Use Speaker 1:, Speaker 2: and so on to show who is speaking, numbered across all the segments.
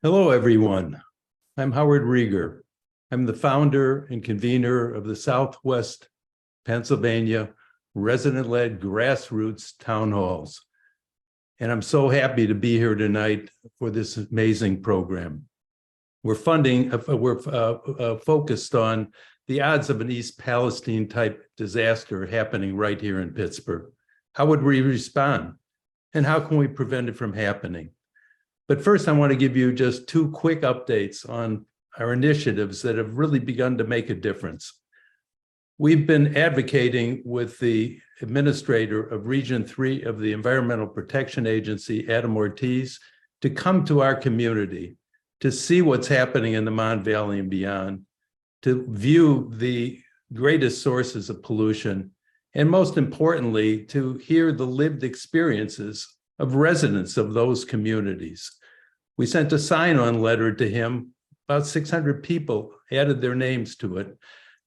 Speaker 1: Hello, everyone. I'm Howard Rieger. I'm the founder and convener of the Southwest Pennsylvania resident-led Grassroots town halls. And I'm so happy to be here tonight for this amazing program. We're focused on the odds of an East Palestine type disaster happening right here in Pittsburgh. How would we respond? And how can we prevent it from happening? But first, I want to give you just two quick updates on our initiatives that have really begun to make a difference. We've been advocating with the administrator of Region 3 of the Environmental Protection Agency, Adam Ortiz, to come to our community, to see what's happening in the Mon Valley and beyond, to view the greatest sources of pollution, and most importantly, to hear the lived experiences of residents of those communities. We sent a sign-on letter to him. About 600 people added their names to it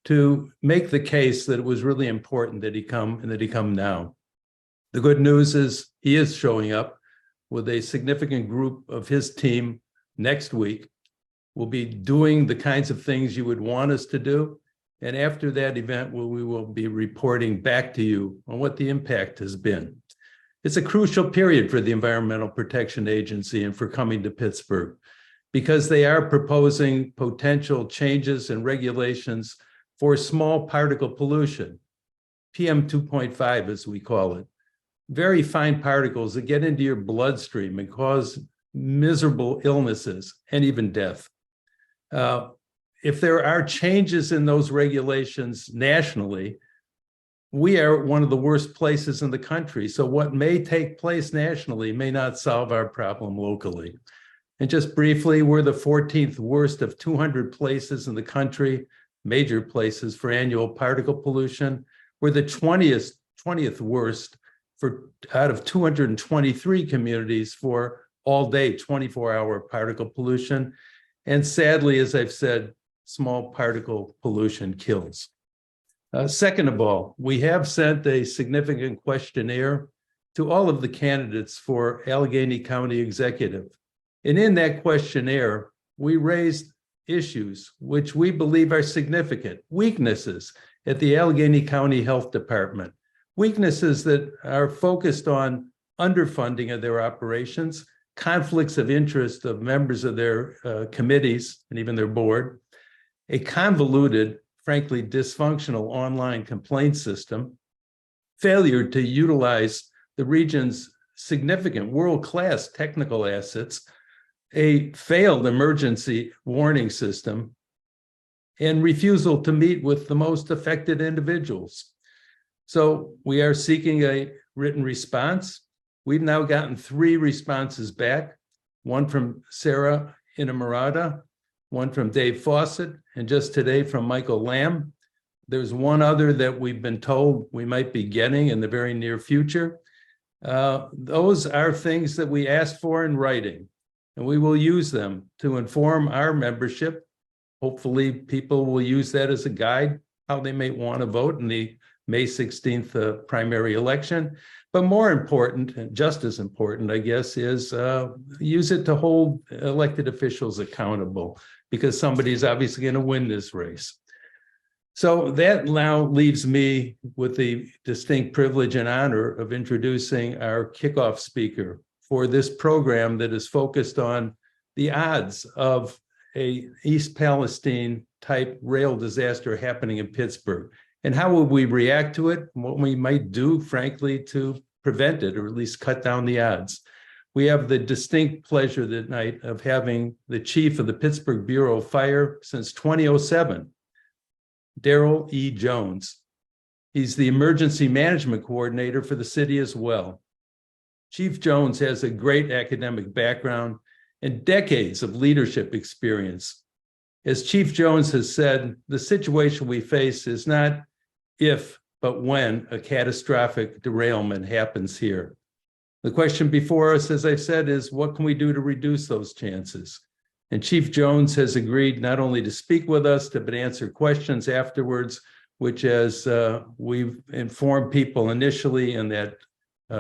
Speaker 1: to make the case that it was really important that he come and that he come now. The good news is he is showing up with a significant group of his team next week. We'll be doing the kinds of things you would want us to do. And after that event, we will be reporting back to you on what the impact has been. It's a crucial period for the Environmental Protection Agency and for coming to Pittsburgh, because they are proposing potential changes and regulations for small particle pollution, PM 2.5 as we call it, very fine particles that get into your bloodstream and cause miserable illnesses and even death. If there are changes in those regulations nationally, we are one of the worst places in the country. So what may take place nationally may not solve our problem locally. And just briefly, we're the 14th worst of 200 places in the country, major places for annual particle pollution. We're the 20th worst out of 223 communities for all day, 24-hour particle pollution. And sadly, as I've said, small particle pollution kills. Second of all, we have sent a significant questionnaire to all of the candidates for Allegheny County Executive. And in that questionnaire, we raised issues which we believe are significant, weaknesses at the Allegheny County Health Department, weaknesses that are focused on underfunding of their operations, conflicts of interest of members of their committees and even their board, a convoluted, frankly, dysfunctional online complaint system, failure to utilize the region's significant world-class technical assets, a failed emergency warning system, and refusal to meet with the most affected individuals. So we are seeking a written response. We've now gotten 3 responses back, one from Sarah Inamorata, one from Dave Fawcett, and just today from Michael Lamb. There's one other that we've been told we might be getting in the very near future. Those are things that we asked for in writing, and we will use them to inform our membership. Hopefully, people will use that as a guide, how they may want to vote in the May 16th primary election. But more important, and just as important, I guess, is use it to hold elected officials accountable, because somebody's obviously going to win this race. So that now leaves me with the distinct privilege and honor of introducing our kickoff speaker for this program that is focused on the odds of a East Palestine type rail disaster happening in Pittsburgh, and how would we react to it, and what we might do, frankly, to prevent it, or at least cut down the odds. We have the distinct pleasure tonight of having the chief of the Pittsburgh Bureau of Fire since 2007, Darryl E. Jones. He's the emergency management coordinator for the city as well. Chief Jones has a great academic background and decades of leadership experience. As Chief Jones has said, the situation we face is not if, but when a catastrophic derailment happens here. The question before us, as I've said, is what can we do to reduce those chances? And Chief Jones has agreed not only to speak with us, but answer questions afterwards, which, as we've informed people initially in that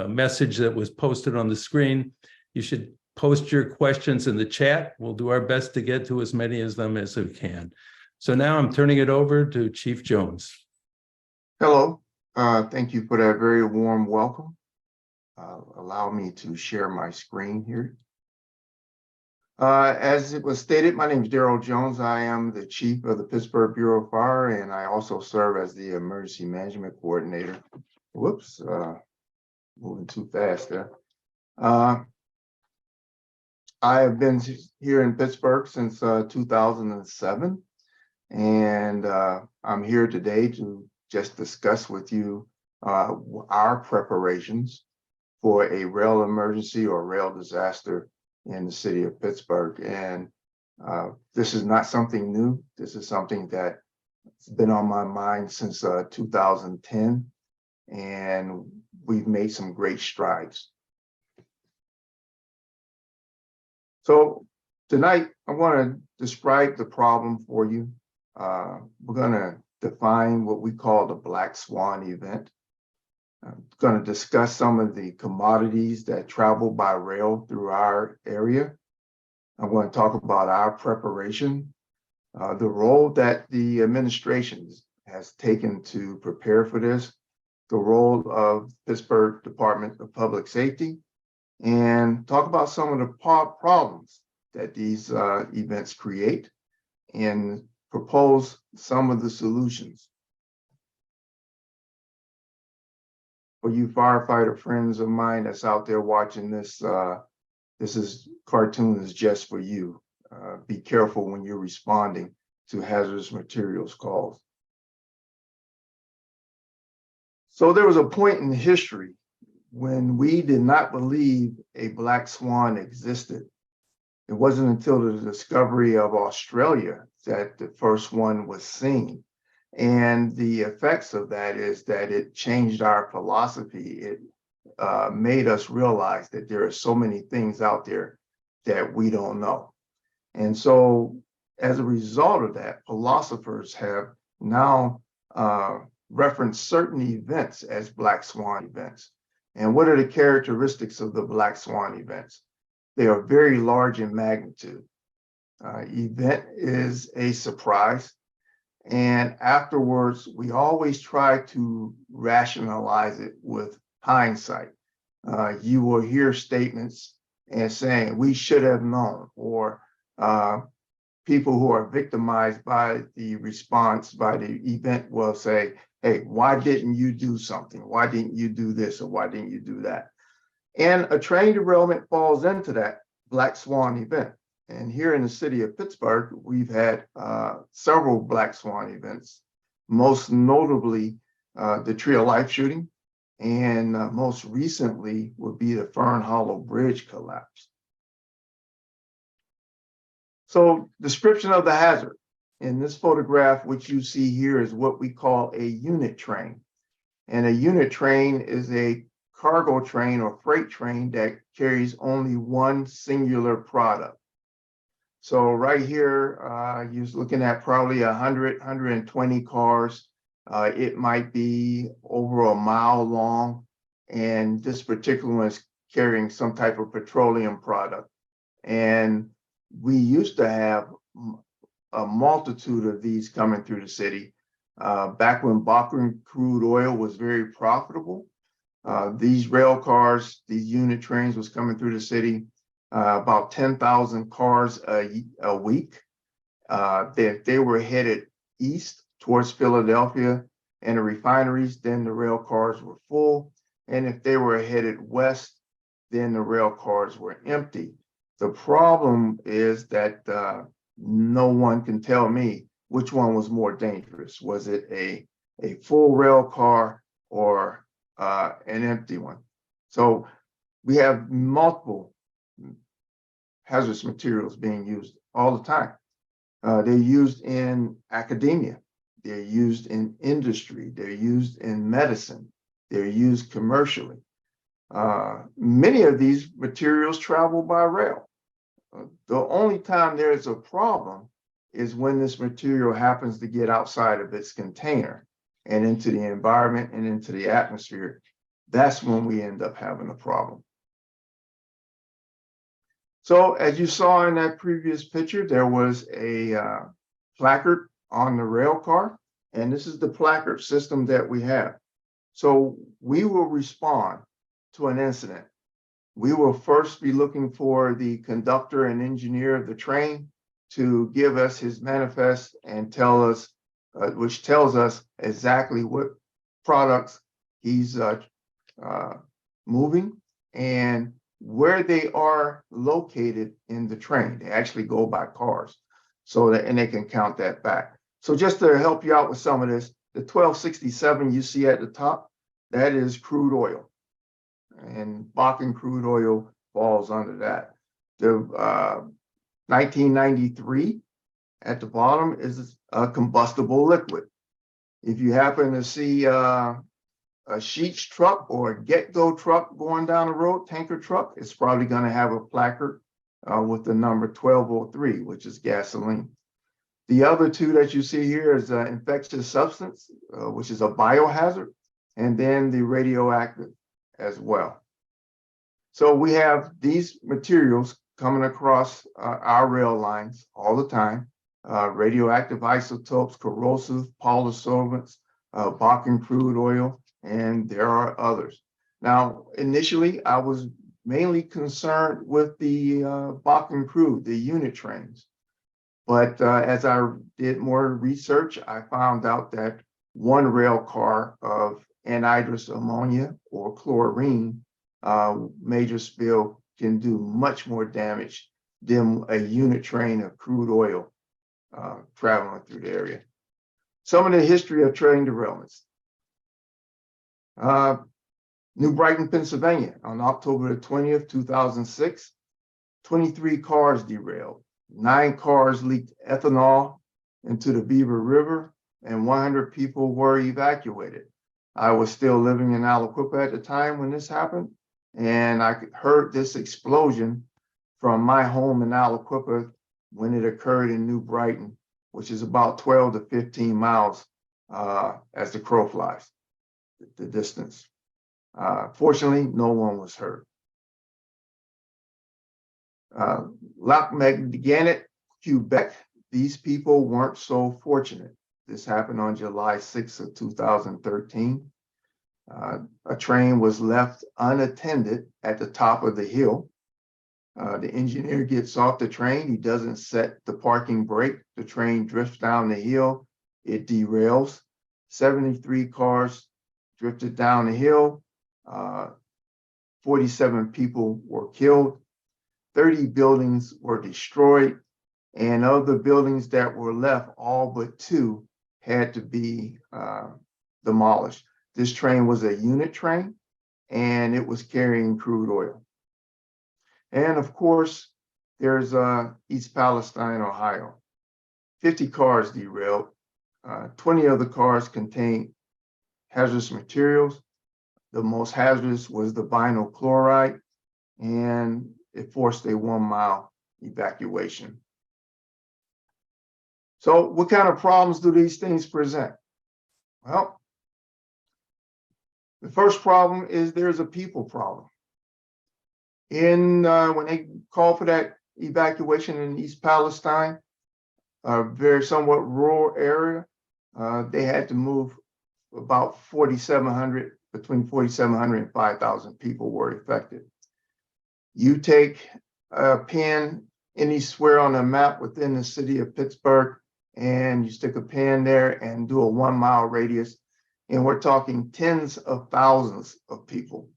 Speaker 1: message that was posted on the screen, you should post your questions in the chat. We'll do our best to get to as many of them as we can. So now I'm turning it over to Chief Jones.
Speaker 2: Hello, thank you for that very warm welcome. Allow me to share my screen here. As it was stated, my name is Darryl Jones. I am the chief of the Pittsburgh Bureau of Fire, and I also serve as the emergency management coordinator. Whoops, moving too fast there. I have been here in Pittsburgh since 2007, and I'm here today to just discuss with you our preparations for a rail emergency or rail disaster in the city of Pittsburgh. And this is not something new. This is something that's been on my mind since 2010, and we've made some great strides. So tonight, I want to describe the problem for you. We're going to define what we call the Black Swan event. I'm going to discuss some of the commodities that travel by rail through our area. I'm going to talk about our preparation, the role that the administration has taken to prepare for this, the role of Pittsburgh Department of Public Safety, and talk about some of the problems that these events create and propose some of the solutions. For you firefighter friends of mine that's out there watching this, this cartoon is just for you. Be careful when you're responding to hazardous materials calls. So there was a point in history when we did not believe a black swan existed. It wasn't until the discovery of Australia that the first one was seen. And the effects of that is that it changed our philosophy. It made us realize that there are so many things out there that we don't know. And so as a result of that, philosophers have now referenced certain events as black swan events. And what are the characteristics of the black swan events? They are very large in magnitude. Event is a surprise. And afterwards, we always try to rationalize it with hindsight. You will hear statements and saying, we should have known, or people who are victimized by the response, by the event will say, hey, why didn't you do something? Why didn't you do this? Or why didn't you do that? And a train derailment falls into that black swan event. And here in the city of Pittsburgh, we've had several black swan events, most notably the Tree of Life shooting, and most recently would be the Fern Hollow Bridge collapse. So description of the hazard. In this photograph, which you see here is what we call a unit train. And a unit train is a cargo train or freight train that carries only one singular product. So right here, you're looking at probably 100, 120 cars. It might be over a mile long. And this particular one is carrying some type of petroleum product. And we used to have a multitude of these coming through the city. Back when Bakken crude oil was very profitable, these rail cars, these unit trains was coming through the city, about 10,000 cars a week. They were headed east towards Philadelphia and the refineries, then the rail cars were full. And if they were headed west, then the rail cars were empty. The problem is that no one can tell me which one was more dangerous. Was it a full rail car or an empty one? So we have multiple hazardous materials being used all the time. They're used in academia. They're used in industry. They're used in medicine. They're used commercially. Many of these materials travel by rail. The only time there is a problem is when this material happens to get outside of its container and into the environment and into the atmosphere. That's when we end up having a problem. So as you saw in that previous picture, there was a placard on the rail car, and this is the placard system that we have. So we will respond to an incident. We will first be looking for the conductor and engineer of the train to give us his manifest and tell us, which tells us exactly what products he's moving and where they are located in the train. They actually go by cars, so that, and they can count that back. So just to help you out with some of this, the 1267 you see at the top, that is crude oil, and Bakken crude oil falls under that. The 1993 at the bottom is a combustible liquid. If you happen to see a Sheets truck or a Get-Go truck going down the road, tanker truck, it's probably going to have a placard with the number 1203, which is gasoline. The other two that you see here is infectious substance, which is a biohazard, and then the radioactive as well. So we have these materials coming across our rail lines all the time: radioactive isotopes, corrosive, polysolvents, Bakken crude oil, and there are others. Now, initially, I was mainly concerned with the Bakken crude, the unit trains. But as I did more research, I found out that one rail car of anhydrous ammonia or chlorine major spill can do much more damage than a unit train of crude oil traveling through the area. Some of the history of train derailments. New Brighton, Pennsylvania, on October the 20th, 2006, 23 cars derailed. 9 cars leaked ethanol into the Beaver River, and 100 people were evacuated. I was still living in Aliquippa at the time when this happened, and I heard this explosion from my home in Aliquippa when it occurred in New Brighton, which is about 12 to 15 miles as the crow flies, the distance. Fortunately, no one was hurt. Lac-Mégantic, Quebec, these people weren't so fortunate. This happened on July 6th of 2013. A train was left unattended at the top of the hill. The engineer gets off the train. He doesn't set the parking brake. The train drifts down the hill. It derails. 73 cars drifted down the hill. 47 people were killed. 30 buildings were destroyed. And of the buildings that were left, all but 2 had to be demolished. This train was a unit train, and it was carrying crude oil. And of course, there's East Palestine, Ohio. 50 cars derailed. 20 of the cars contained hazardous materials. The most hazardous was the vinyl chloride, and it forced a 1-mile evacuation. So what kind of problems do these things present? Well, the first problem is there's a people problem. When they called for that evacuation in East Palestine, a very somewhat rural area, they had to move about 4,700, between 4,700 and 5,000 people were affected. You take a pin anywhere on a map within the city of Pittsburgh, and you stick a pin there and do a 1-mile radius, and we're talking tens of thousands of people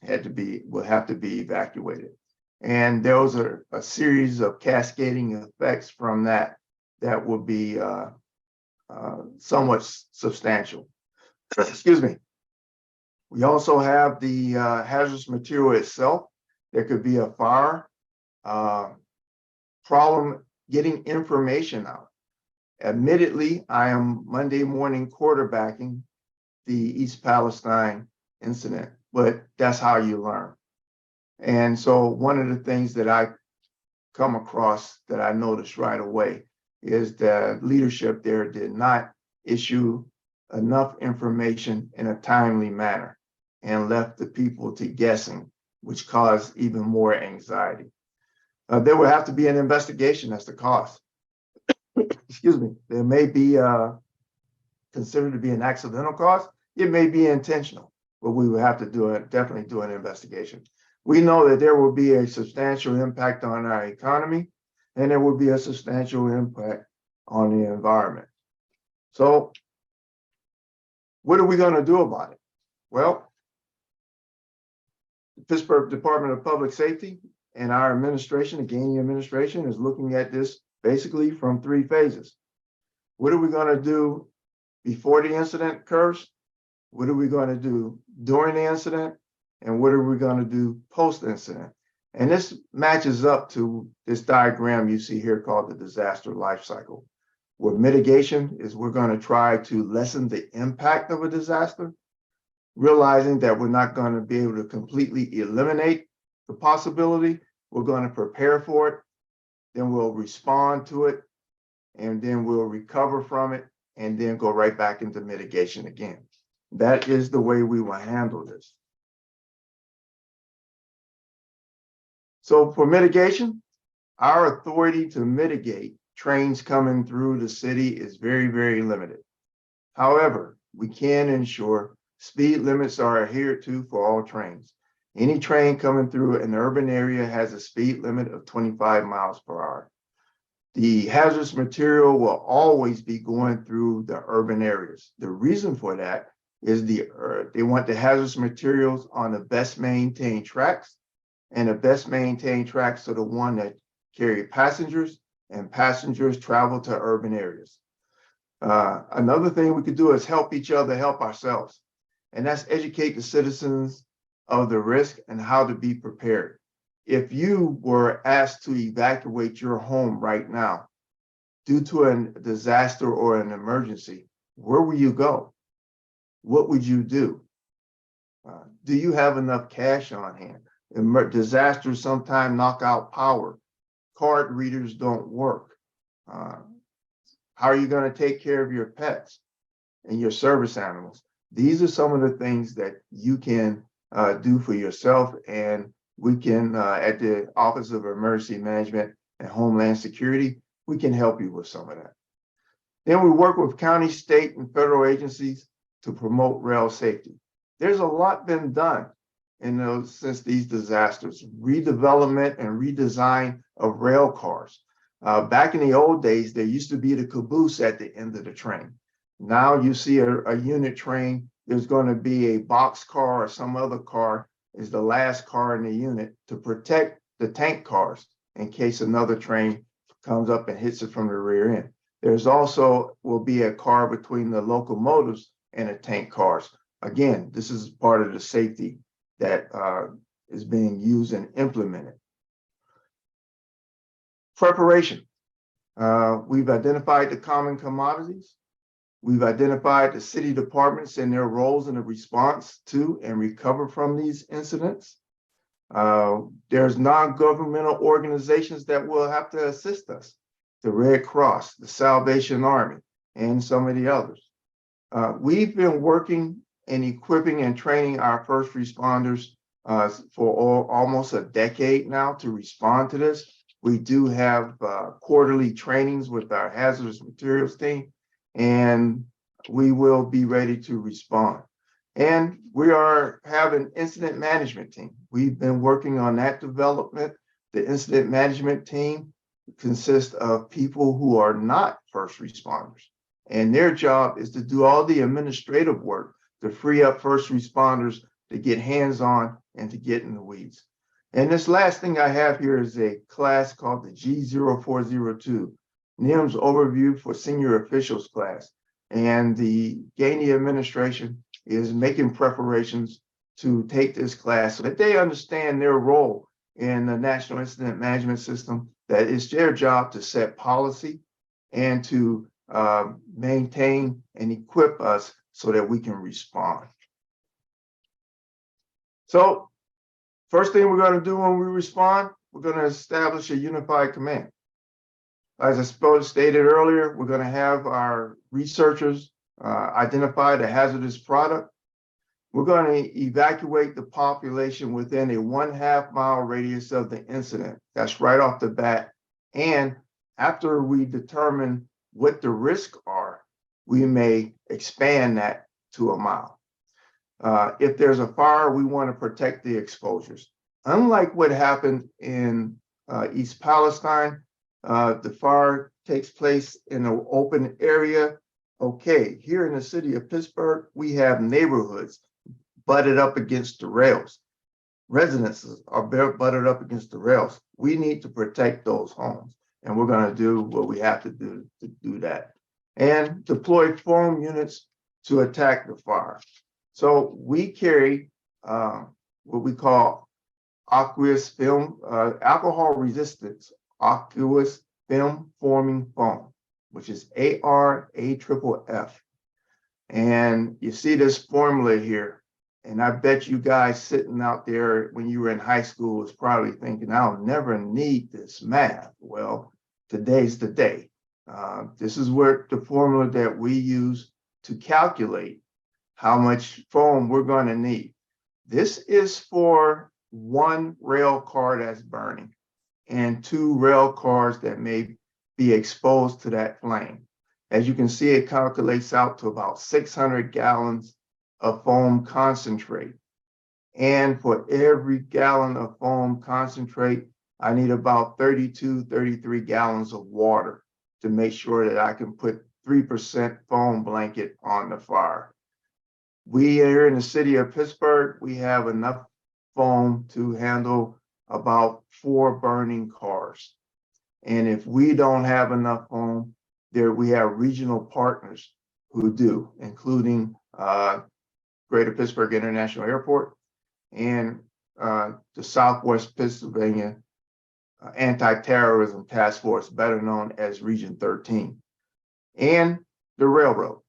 Speaker 2: will have to be evacuated. And those are a series of cascading effects from that will be somewhat substantial. Excuse me. We also have the hazardous material itself. There could be a fire, problem getting information out. Admittedly, I am Monday morning quarterbacking the East Palestine incident, but that's how you learn. And so one of the things that I come across that I noticed right away is that leadership there did not issue enough information in a timely manner and left the people to guessing, which caused even more anxiety. There will have to be an investigation as to cost. Excuse me. There may be considered to be an accidental cost. It may be intentional, but we will have to definitely do an investigation. We know that there will be a substantial impact on our economy, and there will be a substantial impact on the environment. So what are we going to do about it? Well, the Pittsburgh Department of Public Safety and our administration, the Gainey administration, is looking at this basically from 3 phases. What are we going to do before the incident occurs? What are we going to do during the incident? And what are we going to do post-incident? And this matches up to this diagram you see here called the disaster life cycle, where mitigation is we're going to try to lessen the impact of a disaster, realizing that we're not going to be able to completely eliminate the possibility. We're going to prepare for it, then we'll respond to it, and then we'll recover from it, and then go right back into mitigation again. That is the way we will handle this. So for mitigation, our authority to mitigate trains coming through the city is very, very limited. However, we can ensure speed limits are adhered to for all trains. Any train coming through an urban area has a speed limit of 25 miles per hour. The hazardous material will always be going through the urban areas. The reason for that is they want the hazardous materials on the best maintained tracks, and the best maintained tracks are the one that carry passengers, and passengers travel to urban areas. Another thing we could do is help each other, help ourselves, and that's educate the citizens of the risk and how to be prepared. If you were asked to evacuate your home right now due to a disaster or an emergency, where will you go? What would you do? Do you have enough cash on hand? Disasters sometimes knock out power. Card readers don't work. How are you going to take care of your pets and your service animals? These are some of the things that you can do for yourself, and we can, at the Office of Emergency Management and Homeland Security, we can help you with some of that. Then we work with county, state, and federal agencies to promote rail safety. There's a lot been done since these disasters, redevelopment and redesign of rail cars. Back in the old days, there used to be the caboose at the end of the train. Now you see a unit train, there's going to be a box car or some other car is the last car in the unit to protect the tank cars in case another train comes up and hits it from the rear end. There's also will be a car between the locomotives and the tank cars. Again, this is part of the safety that is being used and implemented. Preparation. We've identified the common commodities. We've identified the city departments and their roles in the response to and recover from these incidents. There's non-governmental organizations that will have to assist us. The Red Cross, the Salvation Army, and some of the others. We've been working and equipping and training our first responders for almost a decade now to respond to this. We do have quarterly trainings with our hazardous materials team, and we will be ready to respond. And we have an incident management team. We've been working on that development. The incident management team consists of people who are not first responders, and their job is to do all the administrative work to free up first responders to get hands-on and to get in the weeds. And this last thing I have here is a class called the G0402, NIMS Overview for Senior Officials class. And the Gainey administration is making preparations to take this class so that they understand their role in the National Incident Management System, that it's their job to set policy and to maintain and equip us so that we can respond. So first thing we're going to do when we respond, we're going to establish a unified command. As I stated earlier, we're going to have our researchers identify the hazardous product. We're going to evacuate the population within a 1/2 mile radius of the incident. That's right off the bat. And after we determine what the risks are, we may expand that to a mile. If there's a fire, we want to protect the exposures. Unlike what happened in East Palestine, the fire takes place in an open area. Okay, here in the city of Pittsburgh, we have neighborhoods butted up against the rails. Residences are butted up against the rails. We need to protect those homes, and we're going to do what we have to do that. And deploy foam units to attack the fire. So we carry what we call aqueous film, alcohol resistance, aqueous film forming foam, which is ARAFFF. And you see this formula here. And I bet you guys sitting out there when you were in high school was probably thinking, I'll never need this math. Well, today's the day. This is where the formula that we use to calculate how much foam we're going to need. This is for one rail car that's burning and 2 rail cars that may be exposed to that flame. As you can see, it calculates out to about 600 gallons of foam concentrate. And for every gallon of foam concentrate, I need about 32, 33 gallons of water to make sure that I can put 3% foam blanket on the fire. We here in the city of Pittsburgh, we have enough foam to handle about 4 burning cars. And if we don't have enough foam, we have regional partners who do, including Greater Pittsburgh International Airport and the Southwest Pennsylvania Anti-Terrorism Task Force, better known as Region 13, and the railroad.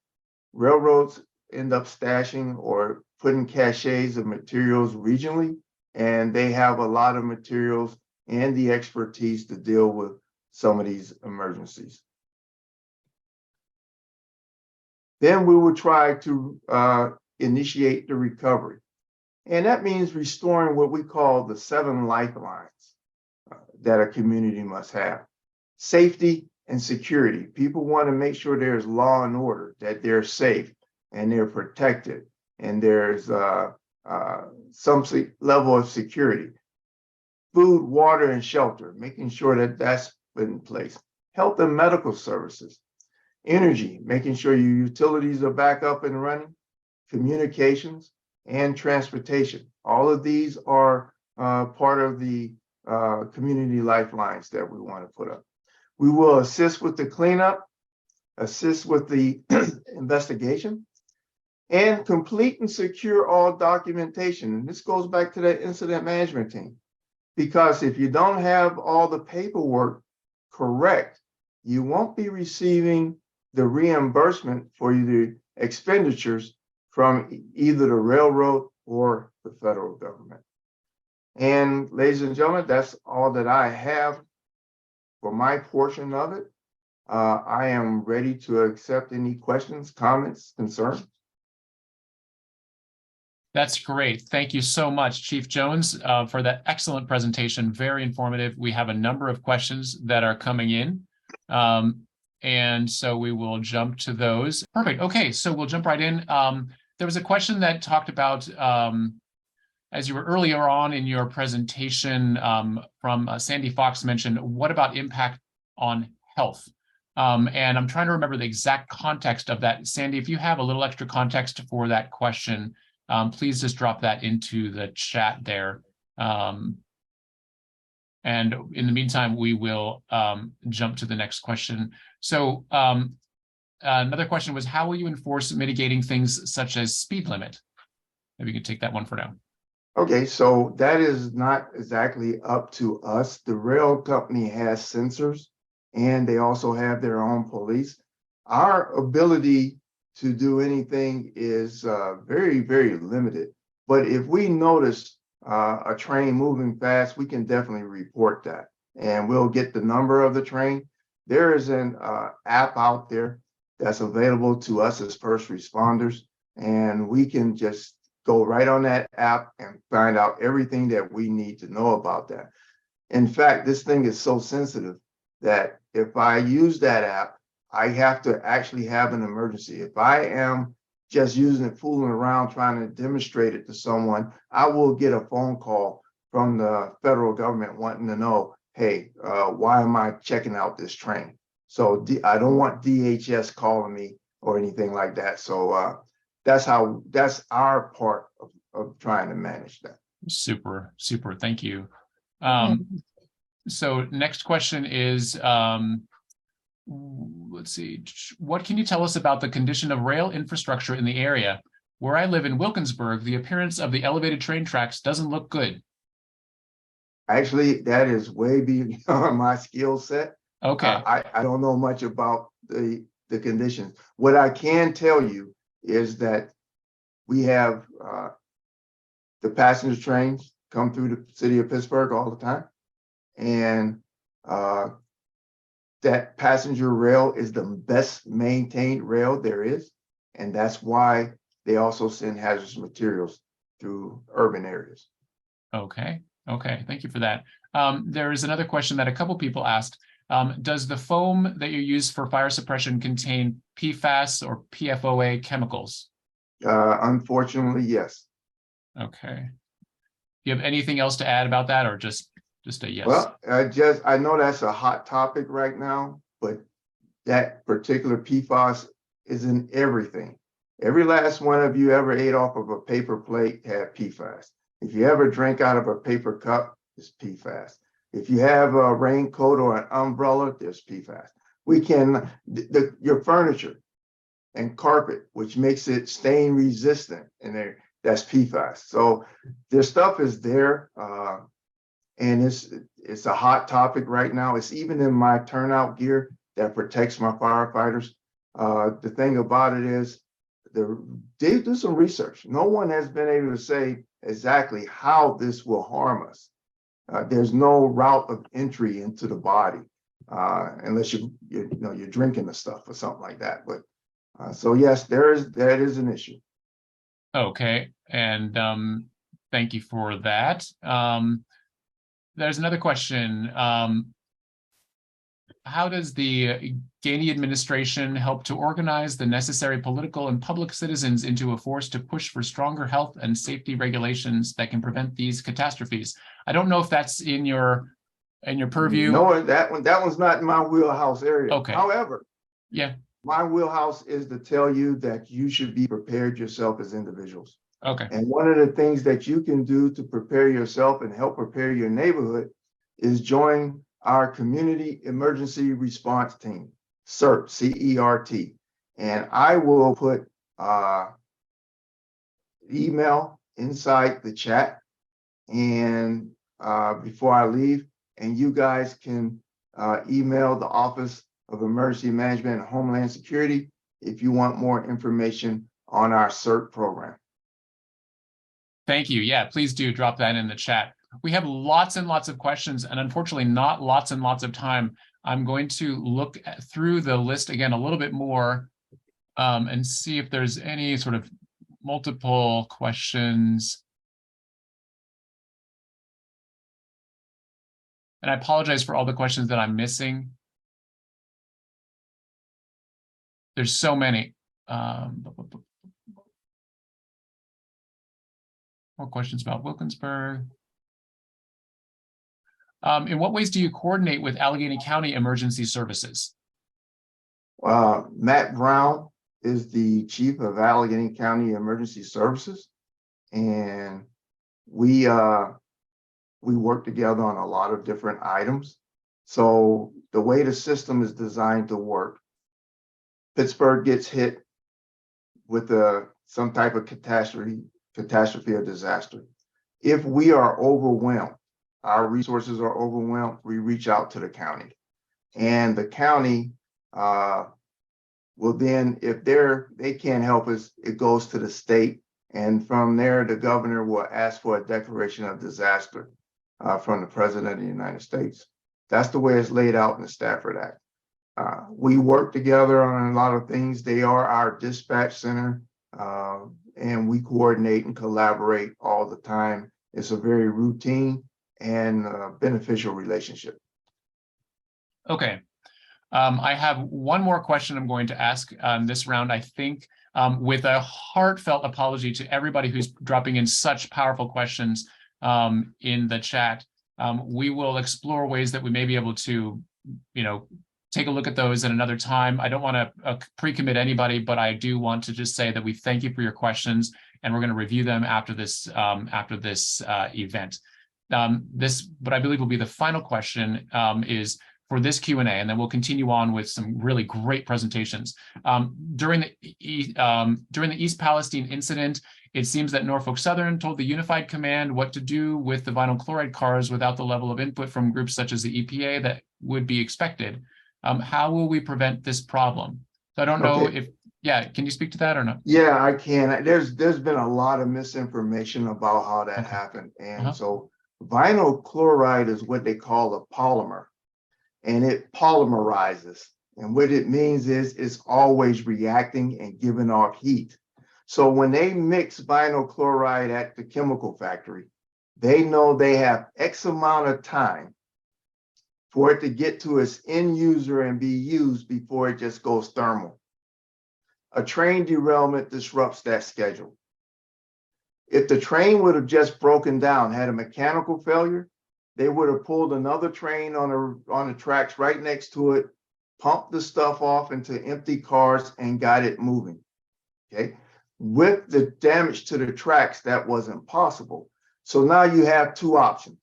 Speaker 2: Railroads end up stashing or putting caches of materials regionally, and they have a lot of materials and the expertise to deal with some of these emergencies. Then we will try to initiate the recovery. And that means restoring what we call the 7 lifelines that a community must have. Safety and security. People want to make sure there's law and order, that they're safe and they're protected, and there's some level of security. Food, water, and shelter, making sure that that's put in place. Health and medical services. Energy, making sure your utilities are back up and running. Communications and transportation. All of these are part of the community lifelines that we want to put up. We will assist with the cleanup, assist with the investigation, and complete and secure all documentation. And this goes back to that incident management team. Because if you don't have all the paperwork correct, you won't be receiving the reimbursement for the expenditures from either the railroad or the federal government. And ladies and gentlemen, that's all that I have for my portion of it. I am ready to accept any questions, comments, concerns.
Speaker 3: That's great. Thank you so much, Chief Jones, for that excellent presentation. Very informative. We have a number of questions that are coming in. And so we will jump to those. Perfect. Okay, so we'll jump right in. There was a question that talked about, as you were earlier on in your presentation, from Sandy Fox mentioned, what about impact on health? And I'm trying to remember the exact context of that. Sandy, if you have a little extra context for that question, please just drop that into the chat there. And in the meantime, we will jump to the next question. So another question was, how will you enforce mitigating things such as speed limit? Maybe you could take that one for now.
Speaker 2: Okay, so that is not exactly up to us. The rail company has sensors and they also have their own police. Our ability to do anything is very, very limited. But if we notice a train moving fast, we can definitely report that. And we'll get the number of the train. There is an app out there that's available to us as first responders. And we can just go right on that app and find out everything that we need to know about that. In fact, this thing is so sensitive that if I use that app, I have to actually have an emergency. If I am just using it, fooling around, trying to demonstrate it to someone, I will get a phone call from the federal government wanting to know, hey, why am I checking out this train? So I don't want DHS calling me or anything like that. So that's our part of trying to manage that.
Speaker 3: Super. Thank you. So next question is, let's see, what can you tell us about the condition of rail infrastructure in the area? Where I live in Wilkinsburg, the appearance of the elevated train tracks doesn't look good.
Speaker 2: Actually, that is way beyond my skill set.
Speaker 3: Okay.
Speaker 2: I don't know much about the conditions. What I can tell you is that we have the passenger trains come through the city of Pittsburgh all the time. And that passenger rail is the best maintained rail there is. And that's why they also send hazardous materials through urban areas.
Speaker 3: Okay. Thank you for that. There is another question that a couple people asked. Does the foam that you use for fire suppression contain PFAS or PFOA chemicals?
Speaker 2: Unfortunately, yes.
Speaker 3: Okay. Do you have anything else to add about that, or just a yes?
Speaker 2: Well, I know that's a hot topic right now, but that particular PFAS is in everything. Every last one of you ever ate off of a paper plate had PFAS. If you ever drink out of a paper cup, it's PFAS. If you have a raincoat or an umbrella, there's PFAS. Your furniture and carpet, which makes it stain resistant, and that's PFAS. So their stuff is there, and it's a hot topic right now. It's even in my turnout gear that protects my firefighters. The thing about it is, they do some research. No one has been able to say exactly how this will harm us. There's no route of entry into the body unless you're drinking the stuff or something like that. But so yes, that is an issue.
Speaker 3: Okay, and thank you for that. There's another question. How does the Gainey administration help to organize the necessary political and public citizens into a force to push for stronger health and safety regulations that can prevent these catastrophes? I don't know if that's in your purview.
Speaker 2: No, that one's not in my wheelhouse area.
Speaker 3: Okay.
Speaker 2: However,
Speaker 3: yeah,
Speaker 2: my wheelhouse is to tell you that you should be prepared yourself as individuals.
Speaker 3: Okay.
Speaker 2: And one of the things that you can do to prepare yourself and help prepare your neighborhood is join our Community Emergency Response Team, CERT, C-E-R-T. And I will put email inside the chat and before I leave, and you guys can email the Office of Emergency Management and Homeland Security if you want more information on our CERT program.
Speaker 3: Thank you. Yeah, please do drop that in the chat. We have lots and lots of questions, and unfortunately not lots and lots of time. I'm going to look through the list again a little bit more and see if there's any sort of multiple questions. And I apologize for all the questions that I'm missing. There's so many. More questions about Wilkinsburg. In what ways do you coordinate with Allegheny County Emergency Services?
Speaker 2: Matt Brown is the chief of Allegheny County Emergency Services, and we work together on a lot of different items. So the way the system is designed to work, Pittsburgh gets hit with some type of catastrophe or disaster. If we are overwhelmed, our resources are overwhelmed, we reach out to the county. And the county will then, if they can't help us, it goes to the state. And from there, the governor will ask for a declaration of disaster from the President of the United States. That's the way it's laid out in the Stafford Act. We work together on a lot of things. They are our dispatch center and we coordinate and collaborate all the time. It's a very routine and beneficial relationship.
Speaker 3: Okay. I have one more question I'm going to ask this round, I think, with a heartfelt apology to everybody who's dropping in such powerful questions in the chat. We will explore ways that we may be able to, take a look at those at another time. I don't want to pre-commit anybody, but I do want to just say that we thank you for your questions, and we're going to review them after this event. This, what I believe will be the final question, is for this Q&A, and then we'll continue on with some really great presentations. During the East Palestine incident, it seems that Norfolk Southern told the Unified Command what to do with the vinyl chloride cars without the level of input from groups such as the EPA that would be expected. How will we prevent this problem? So I don't know if, can you speak to that or not?
Speaker 2: Yeah, I can. There's been a lot of misinformation about how that happened. And so vinyl chloride is what they call a polymer, and it polymerizes. And what it means is it's always reacting and giving off heat. So when they mix vinyl chloride at the chemical factory, they know they have X amount of time for it to get to its end user and be used before it just goes thermal. A train derailment disrupts that schedule. If the train would have just broken down, had a mechanical failure, they would have pulled another train on the tracks right next to it, pumped the stuff off into empty cars and got it moving, okay? With the damage to the tracks, that wasn't possible. So now you have two options.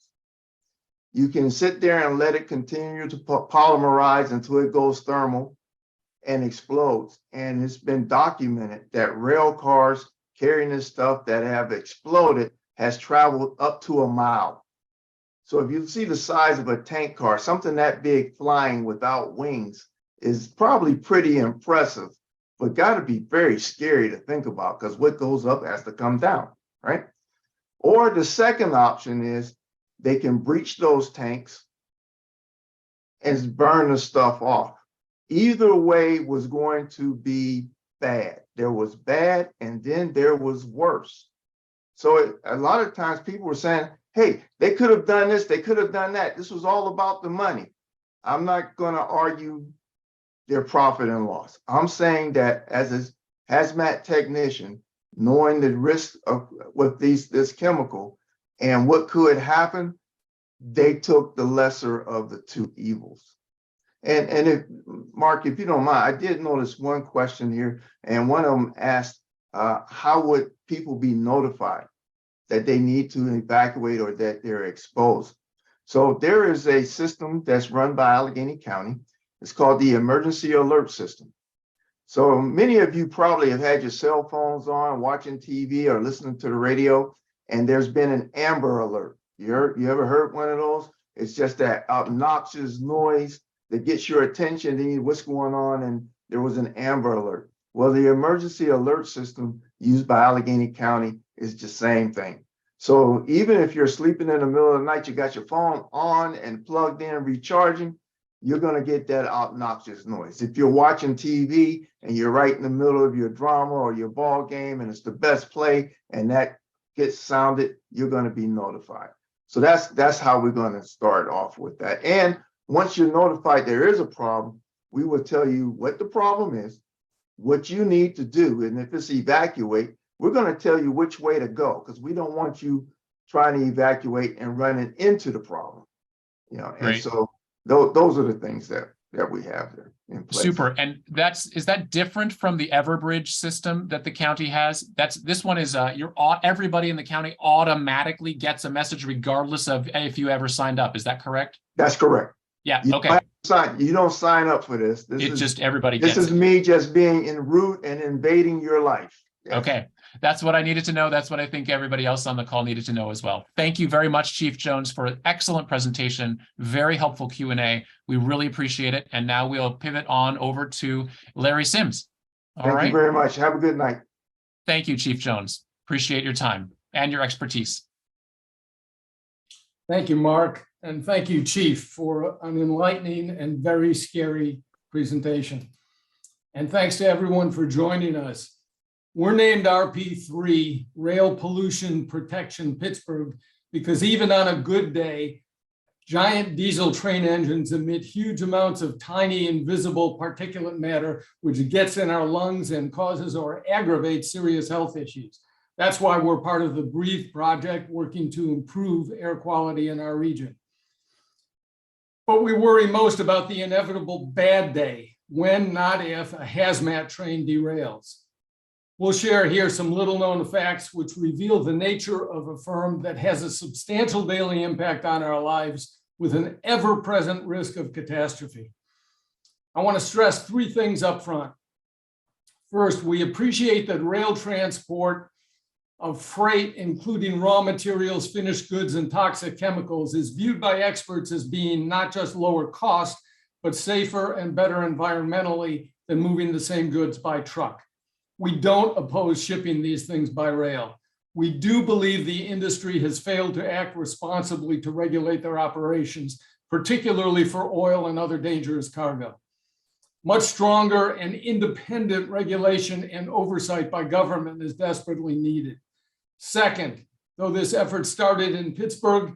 Speaker 2: You can sit there and let it continue to polymerize until it goes thermal and explodes. And it's been documented that rail cars carrying this stuff that have exploded has traveled up to 1 mile. So if you see the size of a tank car, something that big flying without wings is probably pretty impressive, but got to be very scary to think about because what goes up has to come down, right? Or the second option is they can breach those tanks and burn the stuff off. Either way was going to be bad. There was bad and then there was worse. So a lot of times people were saying, hey, they could have done this, they could have done that. This was all about the money. I'm not going to argue their profit and loss. I'm saying that as a hazmat technician, knowing the risk of with this chemical and what could happen, they took the lesser of the two evils. And if Mark, if you don't mind, I did notice one question here, and one of them asked, how would people be notified that they need to evacuate or that they're exposed? So there is a system that's run by Allegheny County. It's called the Emergency Alert System. So many of you probably have had your cell phones on, watching TV or listening to the radio, and there's been an Amber Alert. You ever heard one of those? It's just that obnoxious noise that gets your attention, then you, what's going on, and there was an Amber Alert. Well, the Emergency Alert System used by Allegheny County is the same thing. So even if you're sleeping in the middle of the night, you got your phone on and plugged in, recharging, you're going to get that obnoxious noise. If you're watching TV and you're right in the middle of your drama or your ball game and it's the best play and that gets sounded, you're going to be notified. So that's how we're going to start off with that. And once you're notified there is a problem, we will tell you what the problem is, what you need to do, and if it's evacuate, we're going to tell you which way to go because we don't want you trying to evacuate and running into the problem. And
Speaker 3: Right.
Speaker 2: So those are the things that we have there in place.
Speaker 3: Super. And is that different from the Everbridge system that the county has? This one is everybody in the county automatically gets a message regardless of if you ever signed up. Is that correct?
Speaker 2: That's correct.
Speaker 3: Yeah.
Speaker 2: You
Speaker 3: Okay.
Speaker 2: You don't sign up for this.
Speaker 3: It's just everybody gets it.
Speaker 2: This is me just being en route and invading your life. Yes.
Speaker 3: Okay. That's what I needed to know. That's what I think everybody else on the call needed to know as well. Thank you very much, Chief Jones, for an excellent presentation. Very helpful Q&A. We really appreciate it. And now we'll pivot on over to Larry Sims.
Speaker 2: Thank you very much. Have a good night.
Speaker 3: Thank you, Chief Jones. Appreciate your time and your expertise.
Speaker 4: Thank you, Mark. And thank you, Chief, for an enlightening and very scary presentation. And thanks to everyone for joining us. We're named RP3, Rail Pollution Protection Pittsburgh, because even on a good day, giant diesel train engines emit huge amounts of tiny invisible particulate matter, which gets in our lungs and causes or aggravates serious health issues. That's why we're part of the Breathe Project, working to improve air quality in our region. But we worry most about the inevitable bad day, when, not if, a hazmat train derails. We'll share here some little-known facts which reveal the nature of a firm that has a substantial daily impact on our lives with an ever-present risk of catastrophe. I want to stress three things up front. First, we appreciate that rail transport of freight, including raw materials, finished goods, and toxic chemicals, is viewed by experts as being not just lower cost, but safer and better environmentally than moving the same goods by truck. We don't oppose shipping these things by rail. We do believe the industry has failed to act responsibly to regulate their operations, particularly for oil and other dangerous cargo. Much stronger and independent regulation and oversight by government is desperately needed. Second, though this effort started in Pittsburgh,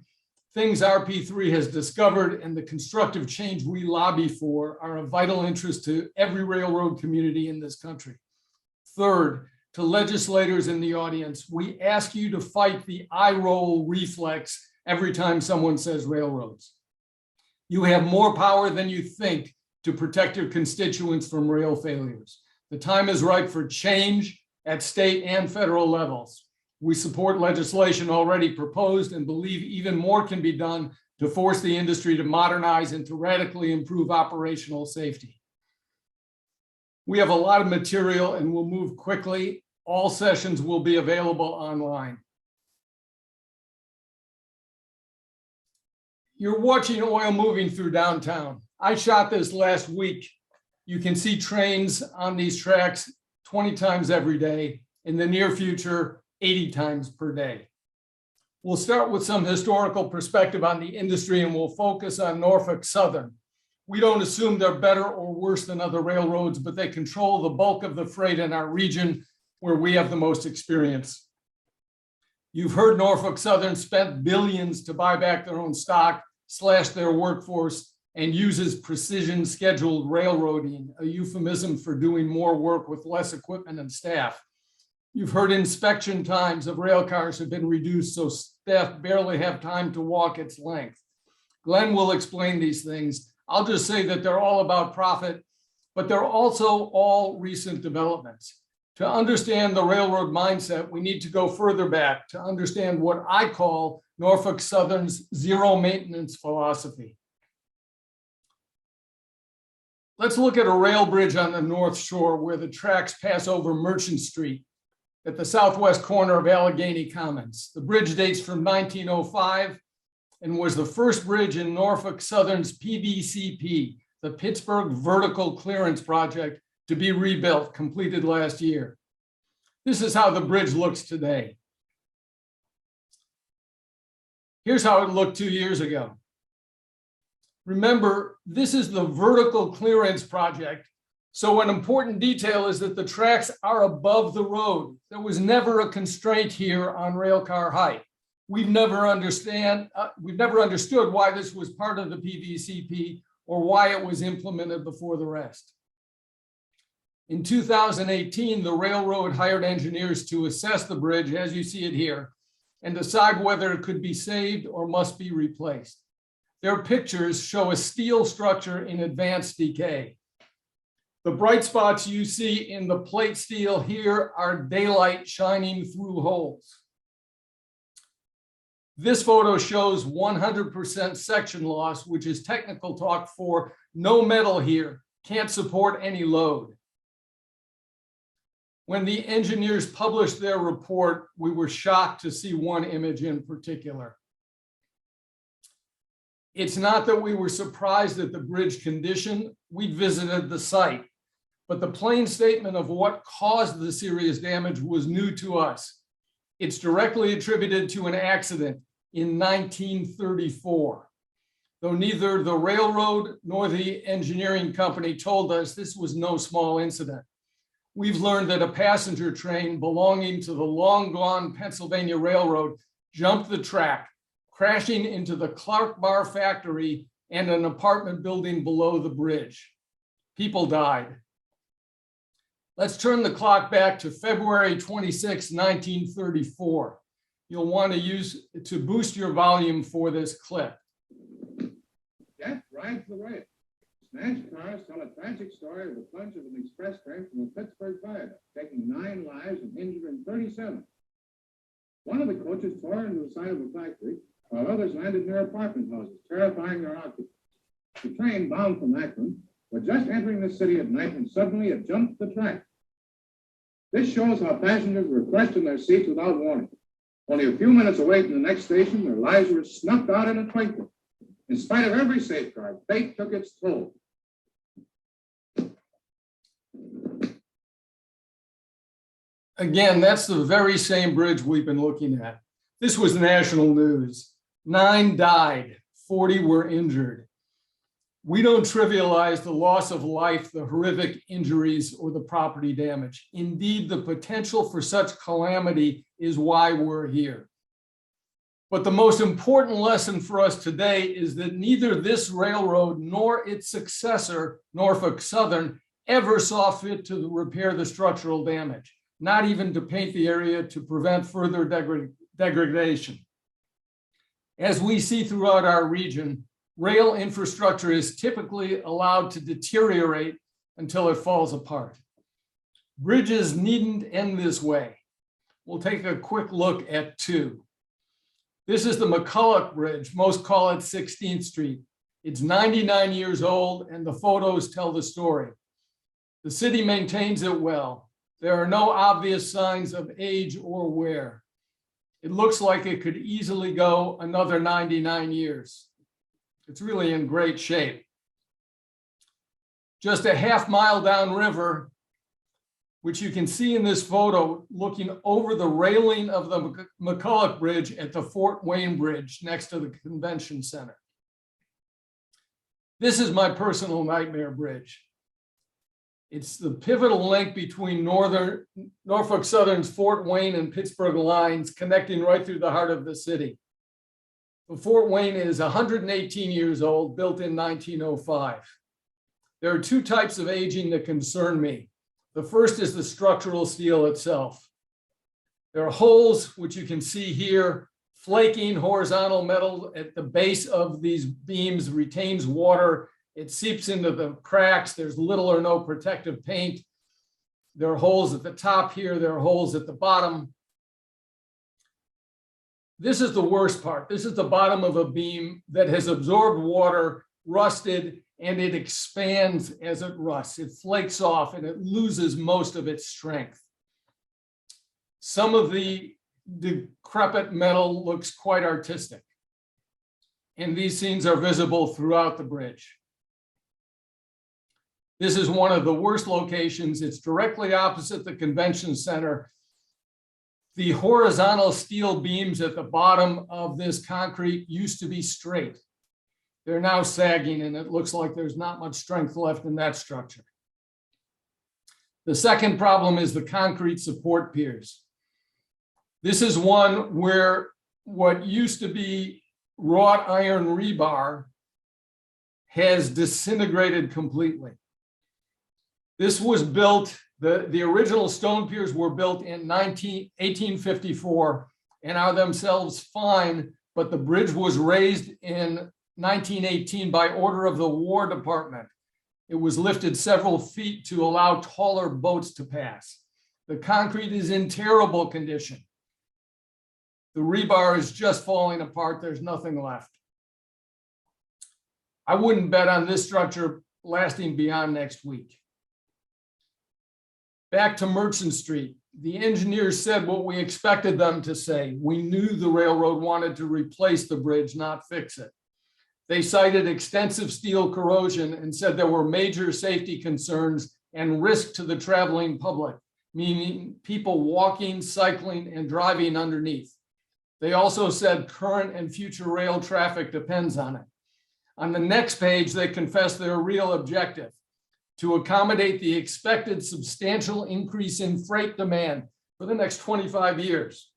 Speaker 4: things RP3 has discovered and the constructive change we lobby for are of vital interest to every railroad community in this country. Third, to legislators in the audience, we ask you to fight the eye roll reflex every time someone says railroads. You have more power than you think to protect your constituents from rail failures. The time is ripe for change at state and federal levels. We support legislation already proposed and believe even more can be done to force the industry to modernize and to radically improve operational safety. We have a lot of material and we'll move quickly. All sessions will be available online. You're watching oil moving through downtown. I shot this last week. You can see trains on these tracks 20 times every day. In the near future, 80 times per day. We'll start with some historical perspective on the industry and we'll focus on Norfolk Southern. We don't assume they're better or worse than other railroads, but they control the bulk of the freight in our region where we have the most experience. You've heard Norfolk Southern spent billions to buy back their own stock, slash their workforce, and uses precision scheduled railroading, a euphemism for doing more work with less equipment and staff. You've heard inspection times of rail cars have been reduced so staff barely have time to walk its length. Glenn will explain these things. I'll just say that they're all about profit, but they're also all recent developments. To understand the railroad mindset, we need to go further back to understand what I call Norfolk Southern's zero maintenance philosophy. Let's look at a rail bridge on the North Shore where the tracks pass over Merchant Street at the southwest corner of Allegheny Commons. The bridge dates from 1905 and was the first bridge in Norfolk Southern's PVCP, the Pittsburgh Vertical Clearance Project, to be rebuilt, completed last year. This is how the bridge looks today. Here's how it looked 2 years ago. Remember, this is the Vertical Clearance Project. So an important detail is that the tracks are above the road. There was never a constraint here on railcar height. We've never understood why this was part of the PVCP or why it was implemented before the rest. In 2018, the railroad hired engineers to assess the bridge, as you see it here, and decide whether it could be saved or must be replaced. Their pictures show a steel structure in advanced decay. The bright spots you see in the plate steel here are daylight shining through holes. This photo shows 100% section loss, which is technical talk for no metal here, can't support any load. When the engineers published their report, we were shocked to see one image in particular. It's not that we were surprised at the bridge condition. We visited the site, but the plain statement of what caused the serious damage was new to us. It's directly attributed to an accident in 1934. Though neither the railroad nor the engineering company told us, this was no small incident. we've learned that a passenger train belonging to the long-gone Pennsylvania Railroad jumped the track, crashing into the Clark Bar factory and an apartment building below the bridge. People died. Let's turn the clock back to February 26, 1934. You'll want to use to boost your volume for this clip.
Speaker 5: Death rides the rail. Smashed cars tell a tragic story of the plunge of an express train from a Pittsburgh viaduct, taking 9 lives and injuring 37. One of the coaches tore into the side of a factory, while others landed near apartment houses, terrifying their occupants. The train, bound from Akron, was just entering the city at night when suddenly it jumped the track. This shows how passengers were crushed in their seats without warning. Only a few minutes away from the next station, their lives were snuffed out in a twinkling. In spite of every safeguard, fate took its toll.
Speaker 4: Again, that's the very same bridge we've been looking at. This was national news. 9 died, 40 were injured. We don't trivialize the loss of life, the horrific injuries, or the property damage. Indeed, the potential for such calamity is why we're here. But the most important lesson for us today is that neither this railroad nor its successor, Norfolk Southern, ever saw fit to repair the structural damage, not even to paint the area to prevent further degradation. As we see throughout our region, rail infrastructure is typically allowed to deteriorate until it falls apart. Bridges needn't end this way. We'll take a quick look at 2. This is the McCulloch Bridge. Most call it 16th Street. It's 99 years old, and the photos tell the story. The city maintains it well. There are no obvious signs of age or wear. It looks like it could easily go another 99 years. It's really in great shape. Just a half mile downriver, which you can see in this photo, looking over the railing of the McCulloch Bridge at the Fort Wayne Bridge next to the Convention Center. This is my personal nightmare bridge. It's the pivotal link between Norfolk Southern's Fort Wayne and Pittsburgh lines, connecting right through the heart of the city. The Fort Wayne is 118 years old, built in 1905. There are 2 types of aging that concern me. The first is the structural steel itself. There are holes, which you can see here, flaking horizontal metal at the base of these beams retains water. It seeps into the cracks. There's little or no protective paint. There are holes at the top here. There are holes at the bottom. This is the worst part. This is the bottom of a beam that has absorbed water, rusted, and it expands as it rusts. It flakes off and it loses most of its strength. Some of the decrepit metal looks quite artistic, and these scenes are visible throughout the bridge. This is one of the worst locations. It's directly opposite the Convention Center. The horizontal steel beams at the bottom of this concrete used to be straight. They're now sagging, and it looks like there's not much strength left in that structure. The second problem is the concrete support piers. This is one where what used to be wrought iron rebar has disintegrated completely. This was built, the original stone piers were built in 1854 and are themselves fine, but the bridge was raised in 1918 by order of the War Department. It was lifted several feet to allow taller boats to pass. The concrete is in terrible condition. The rebar is just falling apart. There's nothing left. I wouldn't bet on this structure lasting beyond next week. Back to Merchant Street. The engineers said what we expected them to say. We knew the railroad wanted to replace the bridge, not fix it. They cited extensive steel corrosion and said there were major safety concerns and risk to the traveling public, meaning people walking, cycling, and driving underneath. They also said current and future rail traffic depends on it. On the next page, they confess their real objective: to accommodate the expected substantial increase in freight demand for the next 25 years.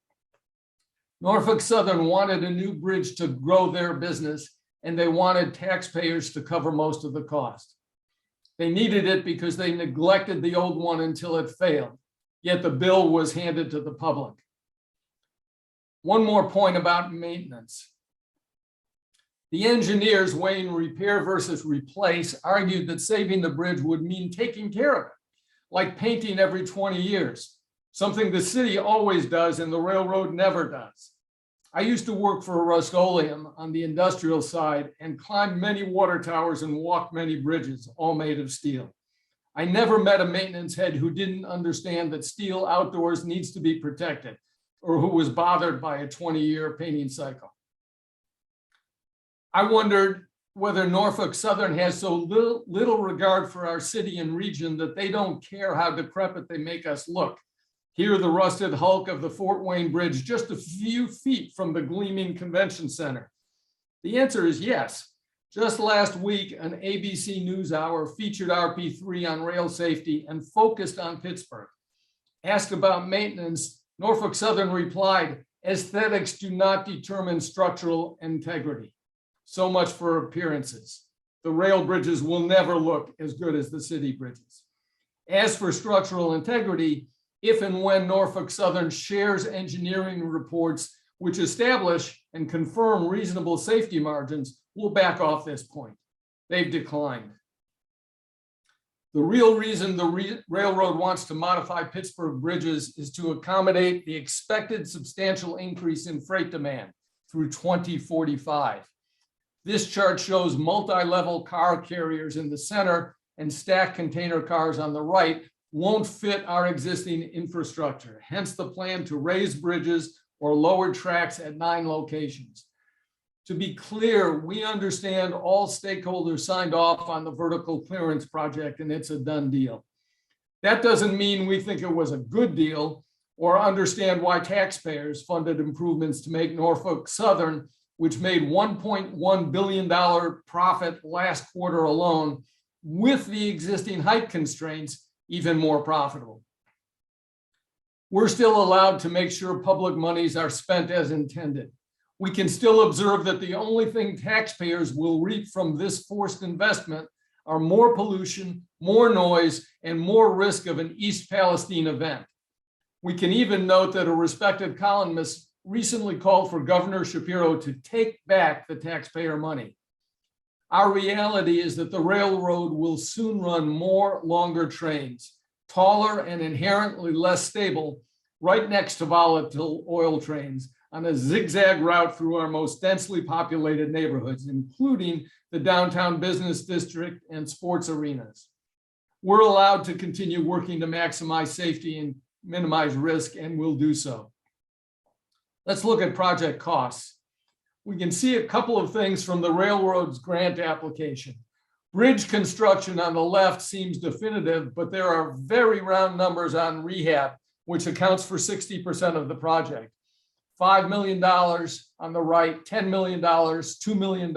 Speaker 4: Norfolk Southern wanted a new bridge to grow their business, and they wanted taxpayers to cover most of the cost. They needed it because they neglected the old one until it failed, yet the bill was handed to the public. One more point about maintenance. The engineers weighing repair versus replace argued that saving the bridge would mean taking care of it, like painting every 20 years, something the city always does and the railroad never does. I used to work for Rust-Oleum on the industrial side and climbed many water towers and walked many bridges, all made of steel. I never met a maintenance head who didn't understand that steel outdoors needs to be protected or who was bothered by a 20-year painting cycle. I wondered whether Norfolk Southern has so little regard for our city and region that they don't care how decrepit they make us look. Here, the rusted hulk of the Fort Wayne Bridge, just a few feet from the gleaming convention center. The answer is yes. Just last week, an ABC NewsHour featured RP3 on rail safety and focused on Pittsburgh. Asked about maintenance, Norfolk Southern replied, "Aesthetics do not determine structural integrity." So much for appearances. The rail bridges will never look as good as the city bridges. As for structural integrity, if and when Norfolk Southern shares engineering reports which establish and confirm reasonable safety margins, we'll back off this point. They've declined. The real reason the railroad wants to modify Pittsburgh bridges is to accommodate the expected substantial increase in freight demand through 2045. This chart shows multi-level car carriers in the center and stacked container cars on the right won't fit our existing infrastructure, hence the plan to raise bridges or lower tracks at 9 locations. To be clear, we understand all stakeholders signed off on the vertical clearance project and it's a done deal. That doesn't mean we think it was a good deal or understand why taxpayers funded improvements to make Norfolk Southern, which made $1.1 billion profit last quarter alone, with the existing height constraints, even more profitable. We're still allowed to make sure public monies are spent as intended. We can still observe that the only thing taxpayers will reap from this forced investment are more pollution, more noise, and more risk of an East Palestine event. We can even note that a respected columnist recently called for Governor Shapiro to take back the taxpayer money. Our reality is that the railroad will soon run more longer trains, taller and inherently less stable, right next to volatile oil trains on a zigzag route through our most densely populated neighborhoods, including the downtown business district and sports arenas. We're allowed to continue working to maximize safety and minimize risk, and we'll do so. Let's look at project costs. We can see a couple of things from the railroad's grant application. Bridge construction on the left seems definitive, but there are very round numbers on rehab, which accounts for 60% of the project. $5 million on the right, $10 million, $2 million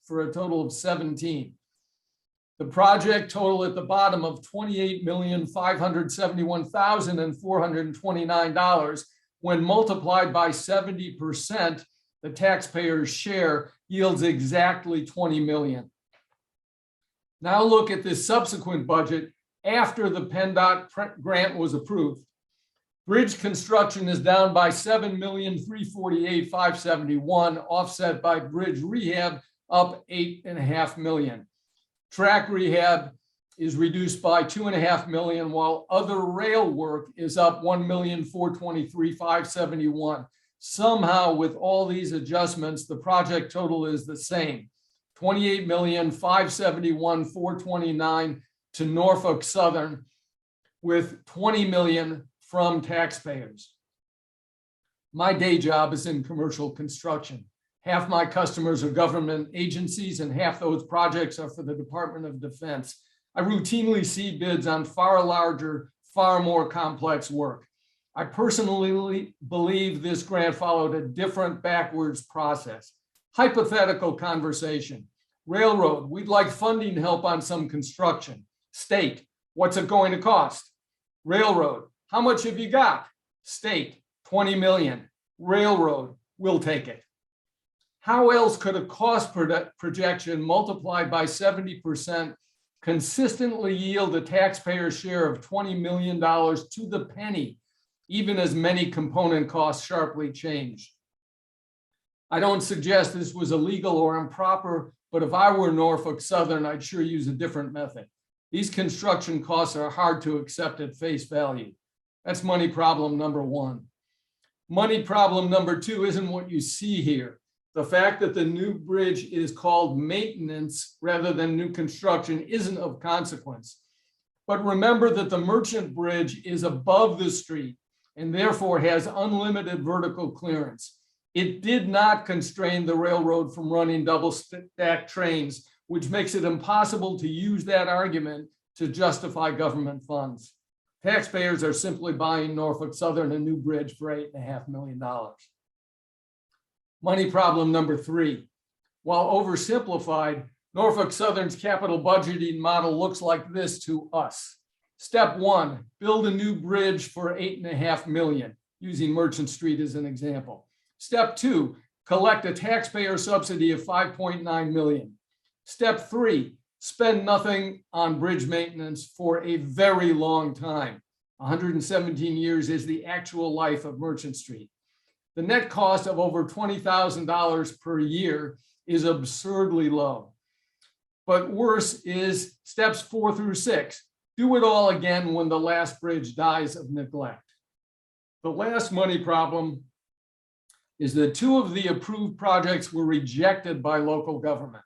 Speaker 4: for a total of 17. The project total at the bottom of $28,571,429, when multiplied by 70%, the taxpayer's share yields exactly $20 million. Now look at this subsequent budget after the PennDOT grant was approved. Bridge construction is down by $7,348,571, offset by bridge rehab up $8.5 million. Track rehab is reduced by $2.5 million, while other rail work is up $1,423,571. Somehow, with all these adjustments, the project total is the same, $28,571,429 to Norfolk Southern, with $20 million from taxpayers. My day job is in commercial construction. Half my customers are government agencies and half those projects are for the Department of Defense. I routinely see bids on far larger, far more complex work. I personally believe this grant followed a different backwards process. Hypothetical conversation. Railroad, we'd like funding help on some construction. State, what's it going to cost? Railroad, how much have you got? State, 20 million. Railroad, we'll take it. How else could a cost projection multiplied by 70% consistently yield a taxpayer share of $20 million to the penny, even as many component costs sharply change? I don't suggest this was illegal or improper, but if I were Norfolk Southern, I'd sure use a different method. These construction costs are hard to accept at face value. That's money problem number one. Money problem number two isn't what you see here. The fact that the new bridge is called maintenance rather than new construction isn't of consequence. But remember that the Merchant Bridge is above the street and therefore has unlimited vertical clearance. It did not constrain the railroad from running double-stack trains, which makes it impossible to use that argument to justify government funds. Taxpayers are simply buying Norfolk Southern a new bridge for $8.5 million. Money problem number three. While oversimplified, Norfolk Southern's capital budgeting model looks like this to us. Step one, build a new bridge for $8.5 million, using Merchant Street as an example. Step two, collect a taxpayer subsidy of $5.9 million. Step three, spend nothing on bridge maintenance for a very long time. 117 years is the actual life of Merchant Street. The net cost of over $20,000 per year is absurdly low. But worse is steps 4 through 6. Do it all again when the last bridge dies of neglect. The last money problem is that 2 of the approved projects were rejected by local government.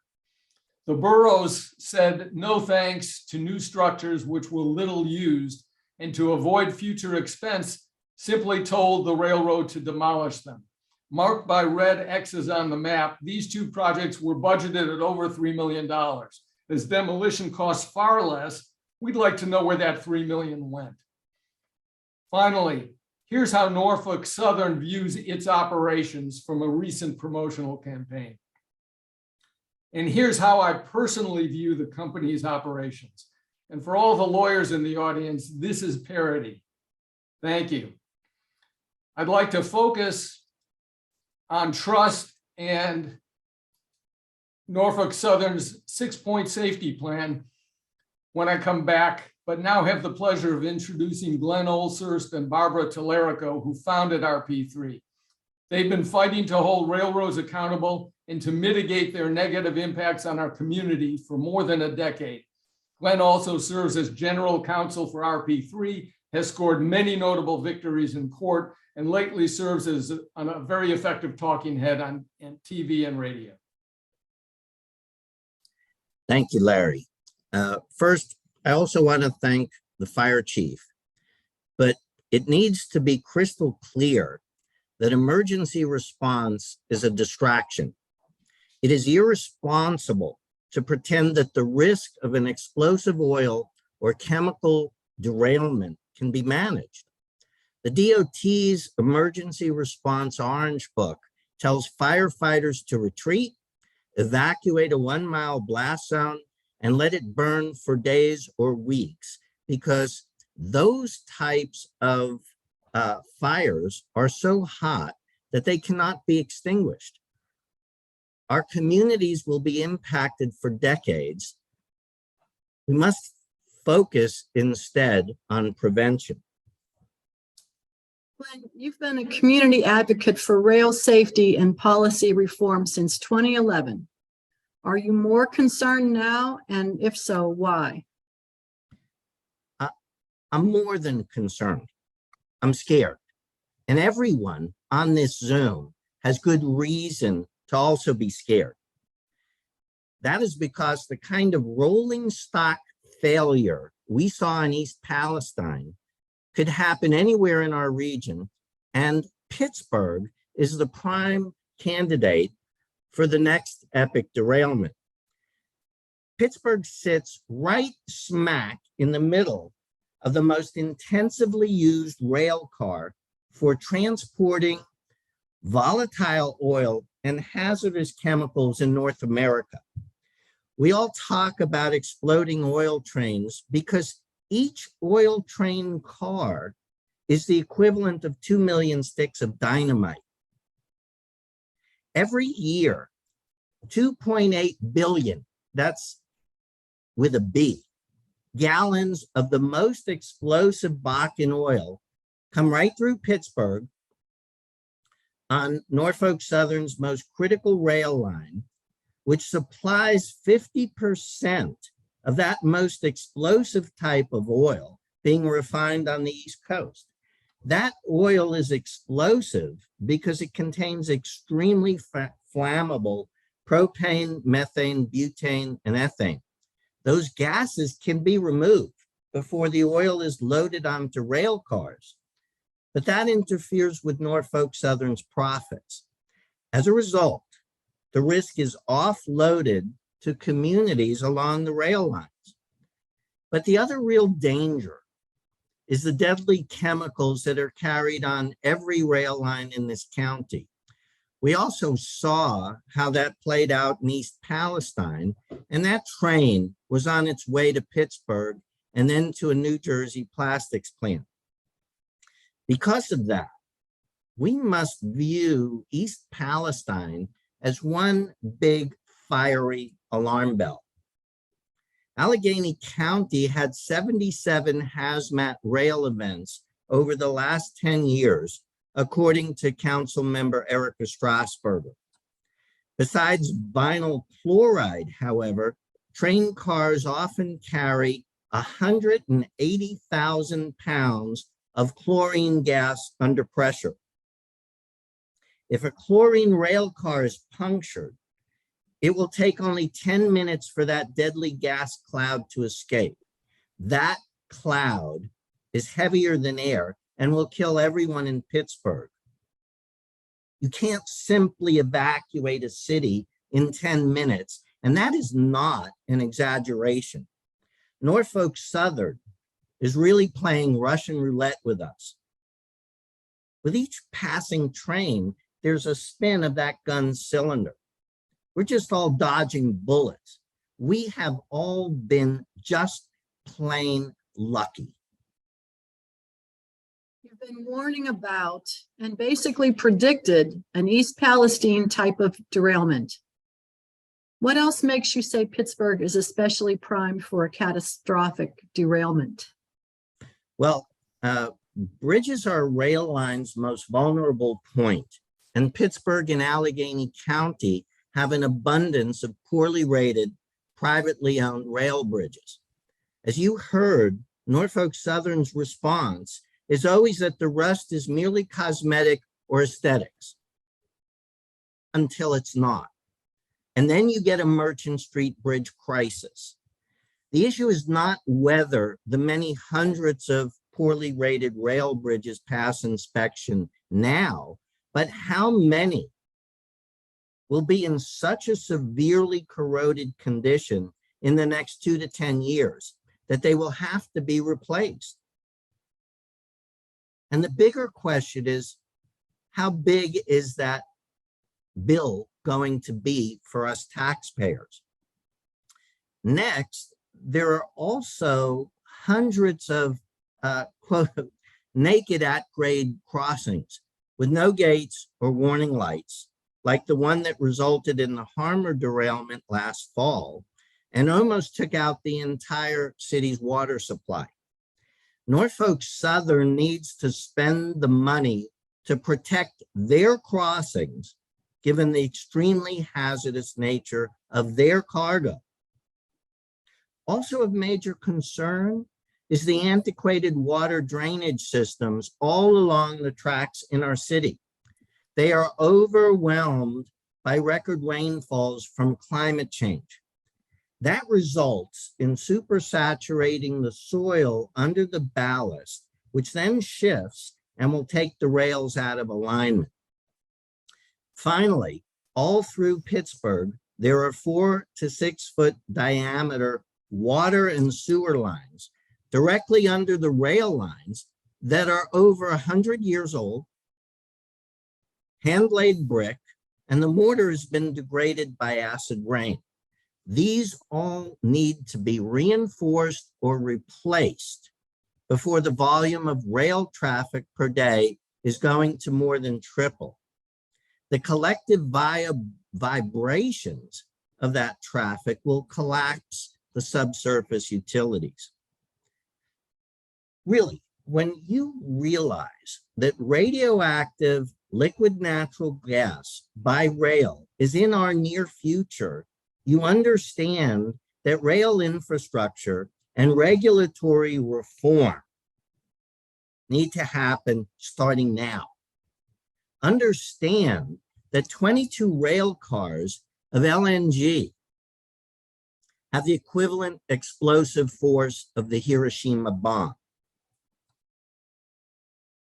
Speaker 4: The boroughs said no thanks to new structures which were little used, and to avoid future expense, simply told the railroad to demolish them. Marked by red X's on the map, these 2 projects were budgeted at over $3 million. As demolition costs far less, we'd like to know where that $3 million went. Finally, here's how Norfolk Southern views its operations from a recent promotional campaign. And here's how I personally view the company's operations. And for all the lawyers in the audience, this is parody. Thank you. I'd like to focus on trust and Norfolk Southern's 6-point safety plan when I come back, but now have the pleasure of introducing Glenn Olcerst and Barbara Talerico, who founded RP3. They've been fighting to hold railroads accountable and to mitigate their negative impacts on our community for more than a decade. Glenn also serves as general counsel for RP3, has scored many notable victories in court, and lately serves as a very effective talking head on TV and radio.
Speaker 6: Thank you, Larry. First, I also want to thank the fire chief, but it needs to be crystal clear that emergency response is a distraction. It is irresponsible to pretend that the risk of an explosive oil or chemical derailment can be managed. The DOT's Emergency Response Orange Book tells firefighters to retreat, evacuate a 1-mile blast zone, and let it burn for days or weeks, because those types of fires are so hot that they cannot be extinguished. Our communities will be impacted for decades. We must focus instead on prevention.
Speaker 7: Glenn, you've been a community advocate for rail safety and policy reform since 2011. Are you more concerned now? And if so, why?
Speaker 6: I'm more than concerned. I'm scared. And everyone on this Zoom has good reason to also be scared. That is because the kind of rolling stock failure we saw in East Palestine could happen anywhere in our region, and Pittsburgh is the prime candidate for the next epic derailment. Pittsburgh sits right smack in the middle of the most intensively used rail car for transporting volatile oil and hazardous chemicals in North America. We all talk about exploding oil trains because each oil train car is the equivalent of 2 million sticks of dynamite. Every year, 2.8 billion, that's with a B, gallons of the most explosive Bakken oil come right through Pittsburgh on Norfolk Southern's most critical rail line, which supplies 50% of that most explosive type of oil being refined on the East Coast. That oil is explosive because it contains extremely flammable propane, methane, butane, and ethane. Those gases can be removed before the oil is loaded onto rail cars, but that interferes with Norfolk Southern's profits. As a result, the risk is offloaded to communities along the rail lines. But the other real danger is the deadly chemicals that are carried on every rail line in this county. We also saw how that played out in East Palestine, and that train was on its way to Pittsburgh and then to a New Jersey plastics plant. Because of that, we must view East Palestine as one big fiery alarm bell. Allegheny County had 77 hazmat rail events over the last 10 years, according to Council Member Erica Strasburger. Besides vinyl chloride, however, train cars often carry 180,000 pounds of chlorine gas under pressure. If a chlorine rail car is punctured, it will take only 10 minutes for that deadly gas cloud to escape. That cloud is heavier than air and will kill everyone in Pittsburgh. You can't simply evacuate a city in 10 minutes, and that is not an exaggeration. Norfolk Southern is really playing Russian roulette with us. With each passing train, there's a spin of that gun's cylinder. We're just all dodging bullets. We have all been just plain lucky.
Speaker 7: You've been warning about and basically predicted an East Palestine type of derailment. What else makes you say Pittsburgh is especially primed for a catastrophic derailment?
Speaker 6: Well, bridges are rail line's most vulnerable point, and Pittsburgh and Allegheny County have an abundance of poorly rated, privately owned rail bridges. As you heard, Norfolk Southern's response is always that the rust is merely cosmetic or aesthetics, until it's not. And then you get a Merchant Street Bridge crisis. The issue is not whether the many hundreds of poorly rated rail bridges pass inspection now, but how many will be in such a severely corroded condition in the next 2 to 10 years that they will have to be replaced. And the bigger question is, how big is that bill going to be for us taxpayers? Next, there are also hundreds of quote, naked at-grade crossings with no gates or warning lights, like the one that resulted in the Harmer derailment last fall and almost took out the entire city's water supply. Norfolk Southern needs to spend the money to protect their crossings, given the extremely hazardous nature of their cargo. Also of major concern is the antiquated water drainage systems all along the tracks in our city. They are overwhelmed by record rainfalls from climate change. That results in supersaturating the soil under the ballast, which then shifts and will take the rails out of alignment. Finally, all through Pittsburgh, there are 4 to 6 foot diameter water and sewer lines directly under the rail lines that are over 100 years old, hand-laid brick, and the mortar has been degraded by acid rain. These all need to be reinforced or replaced before the volume of rail traffic per day is going to more than triple. The collective vibrations of that traffic will collapse the subsurface utilities. Really, when you realize that radioactive liquid natural gas by rail is in our near future, you understand that rail infrastructure and regulatory reform need to happen starting now. Understand that 22 rail cars of LNG have the equivalent explosive force of the Hiroshima bomb.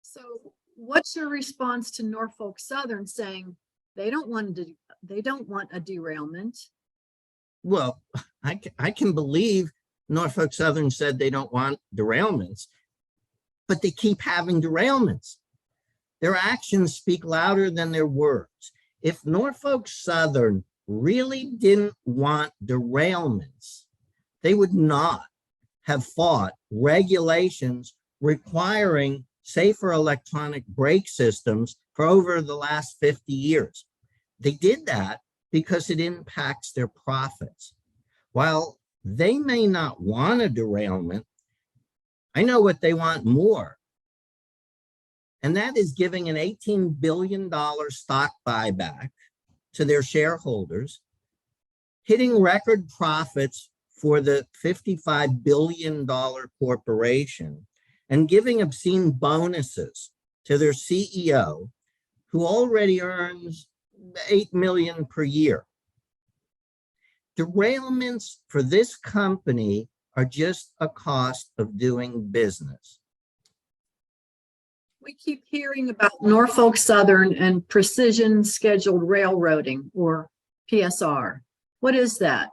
Speaker 7: So what's your response to Norfolk Southern saying they don't want a derailment?
Speaker 6: Well, I can believe Norfolk Southern said they don't want derailments, but they keep having derailments. Their actions speak louder than their words. If Norfolk Southern really didn't want derailments, they would not have fought regulations requiring safer electronic brake systems for over the last 50 years. They did that because it impacts their profits. While they may not want a derailment, I know what they want more. And that is giving an $18 billion stock buyback to their shareholders, hitting record profits for the $55 billion corporation, and giving obscene bonuses to their CEO, who already earns $8 million per year. Derailments for this company are just a cost of doing business.
Speaker 7: We keep hearing about Norfolk Southern and precision scheduled railroading, or PSR. What is that?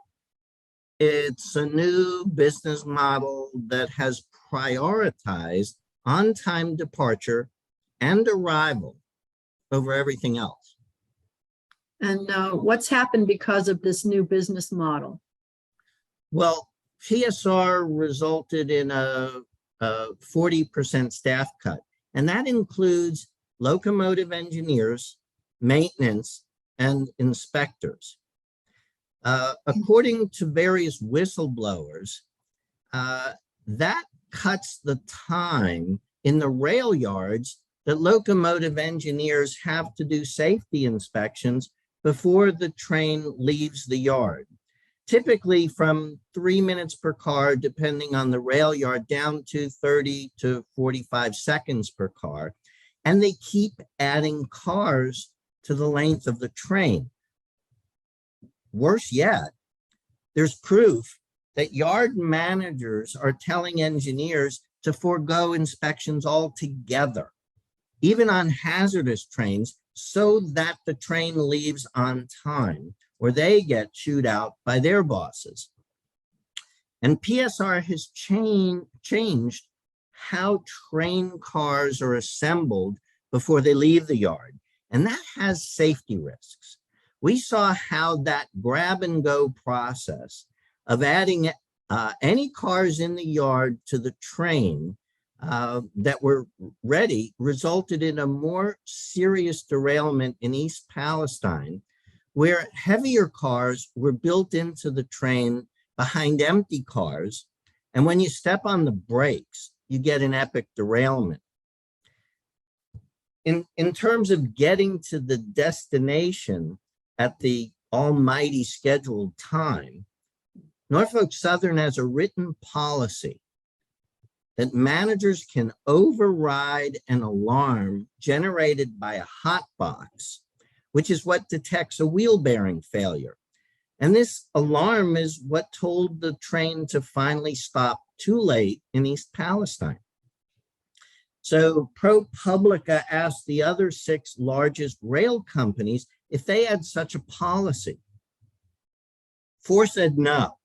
Speaker 6: It's a new business model that has prioritized on-time departure and arrival over everything else.
Speaker 7: And what's happened because of this new business model?
Speaker 6: Well, PSR resulted in a 40% staff cut, and that includes locomotive engineers, maintenance, and inspectors. According to various whistleblowers, that cuts the time in the rail yards that locomotive engineers have to do safety inspections before the train leaves the yard. Typically from 3 minutes per car, depending on the rail yard, down to 30 to 45 seconds per car. And they keep adding cars to the length of the train. Worse yet, there's proof that yard managers are telling engineers to forego inspections altogether, even on hazardous trains, so that the train leaves on time, or they get chewed out by their bosses. And PSR has changed how train cars are assembled before they leave the yard, and that has safety risks. We saw how that grab and go process of adding any cars in the yard to the train that were ready resulted in a more serious derailment in East Palestine, where heavier cars were built into the train behind empty cars. And when you step on the brakes, you get an epic derailment. In terms of getting to the destination at the almighty scheduled time, Norfolk Southern has a written policy that managers can override an alarm generated by a hot box, which is what detects a wheel bearing failure. And this alarm is what told the train to finally stop too late in East Palestine. So ProPublica asked the other 6 largest rail companies if they had such a policy. 4 said no.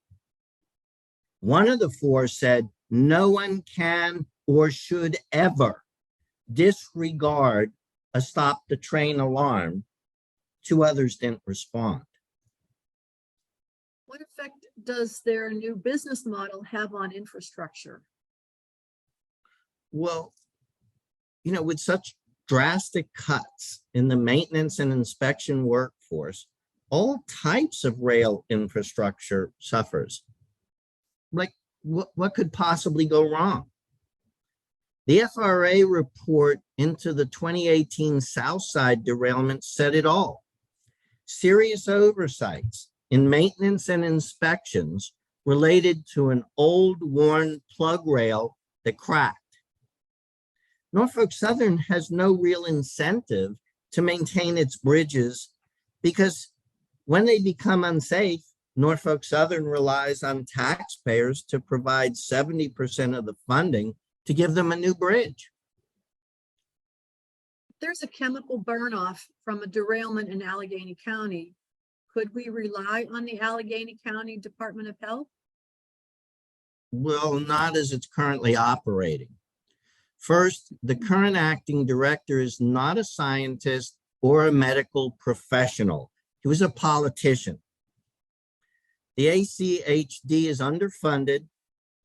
Speaker 6: One of the 4 said no one can or should ever disregard a stop the train alarm. 2 others didn't respond.
Speaker 7: What effect does their new business model have on infrastructure?
Speaker 6: Well, with such drastic cuts in the maintenance and inspection workforce, all types of rail infrastructure suffers. Like, what could possibly go wrong? The FRA report into the 2018 Southside derailment said it all. Serious oversights in maintenance and inspections related to an old worn plug rail that cracked. Norfolk Southern has no real incentive to maintain its bridges because when they become unsafe, Norfolk Southern relies on taxpayers to provide 70% of the funding to give them a new bridge.
Speaker 7: There's a chemical burn off from a derailment in Allegheny County. Could we rely on the Allegheny County Department of Health?
Speaker 6: Well, not as it's currently operating. First, the current acting director is not a scientist or a medical professional. He was a politician. The ACHD is underfunded.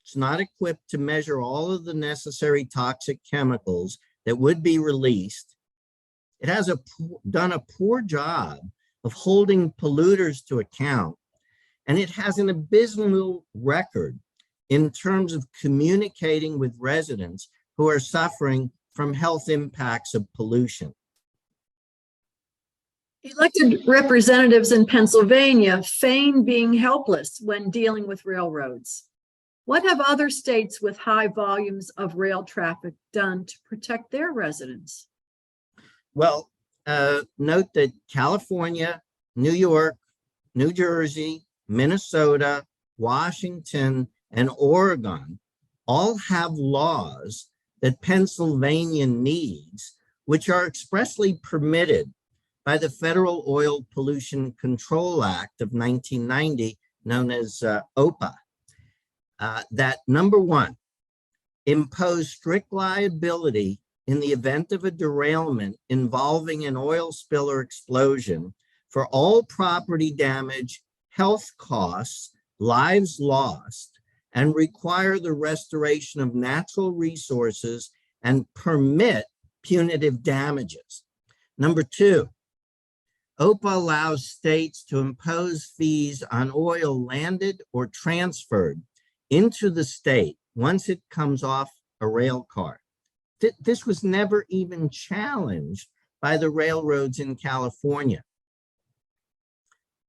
Speaker 6: It's not equipped to measure all of the necessary toxic chemicals that would be released. It has done a poor job of holding polluters to account, and it has an abysmal record in terms of communicating with residents who are suffering from health impacts of pollution.
Speaker 7: Elected representatives in Pennsylvania feign being helpless when dealing with railroads. What have other states with high volumes of rail traffic done to protect their residents?
Speaker 6: Well, note that California, New York, New Jersey, Minnesota, Washington, and Oregon all have laws that Pennsylvania needs, which are expressly permitted by the Federal Oil Pollution Control Act of 1990, known as OPA. That number one, impose strict liability in the event of a derailment involving an oil spill or explosion for all property damage, health costs, lives lost, and require the restoration of natural resources and permit punitive damages. Number two, OPA allows states to impose fees on oil landed or transferred into the state once it comes off a rail car. This was never even challenged by the railroads in California.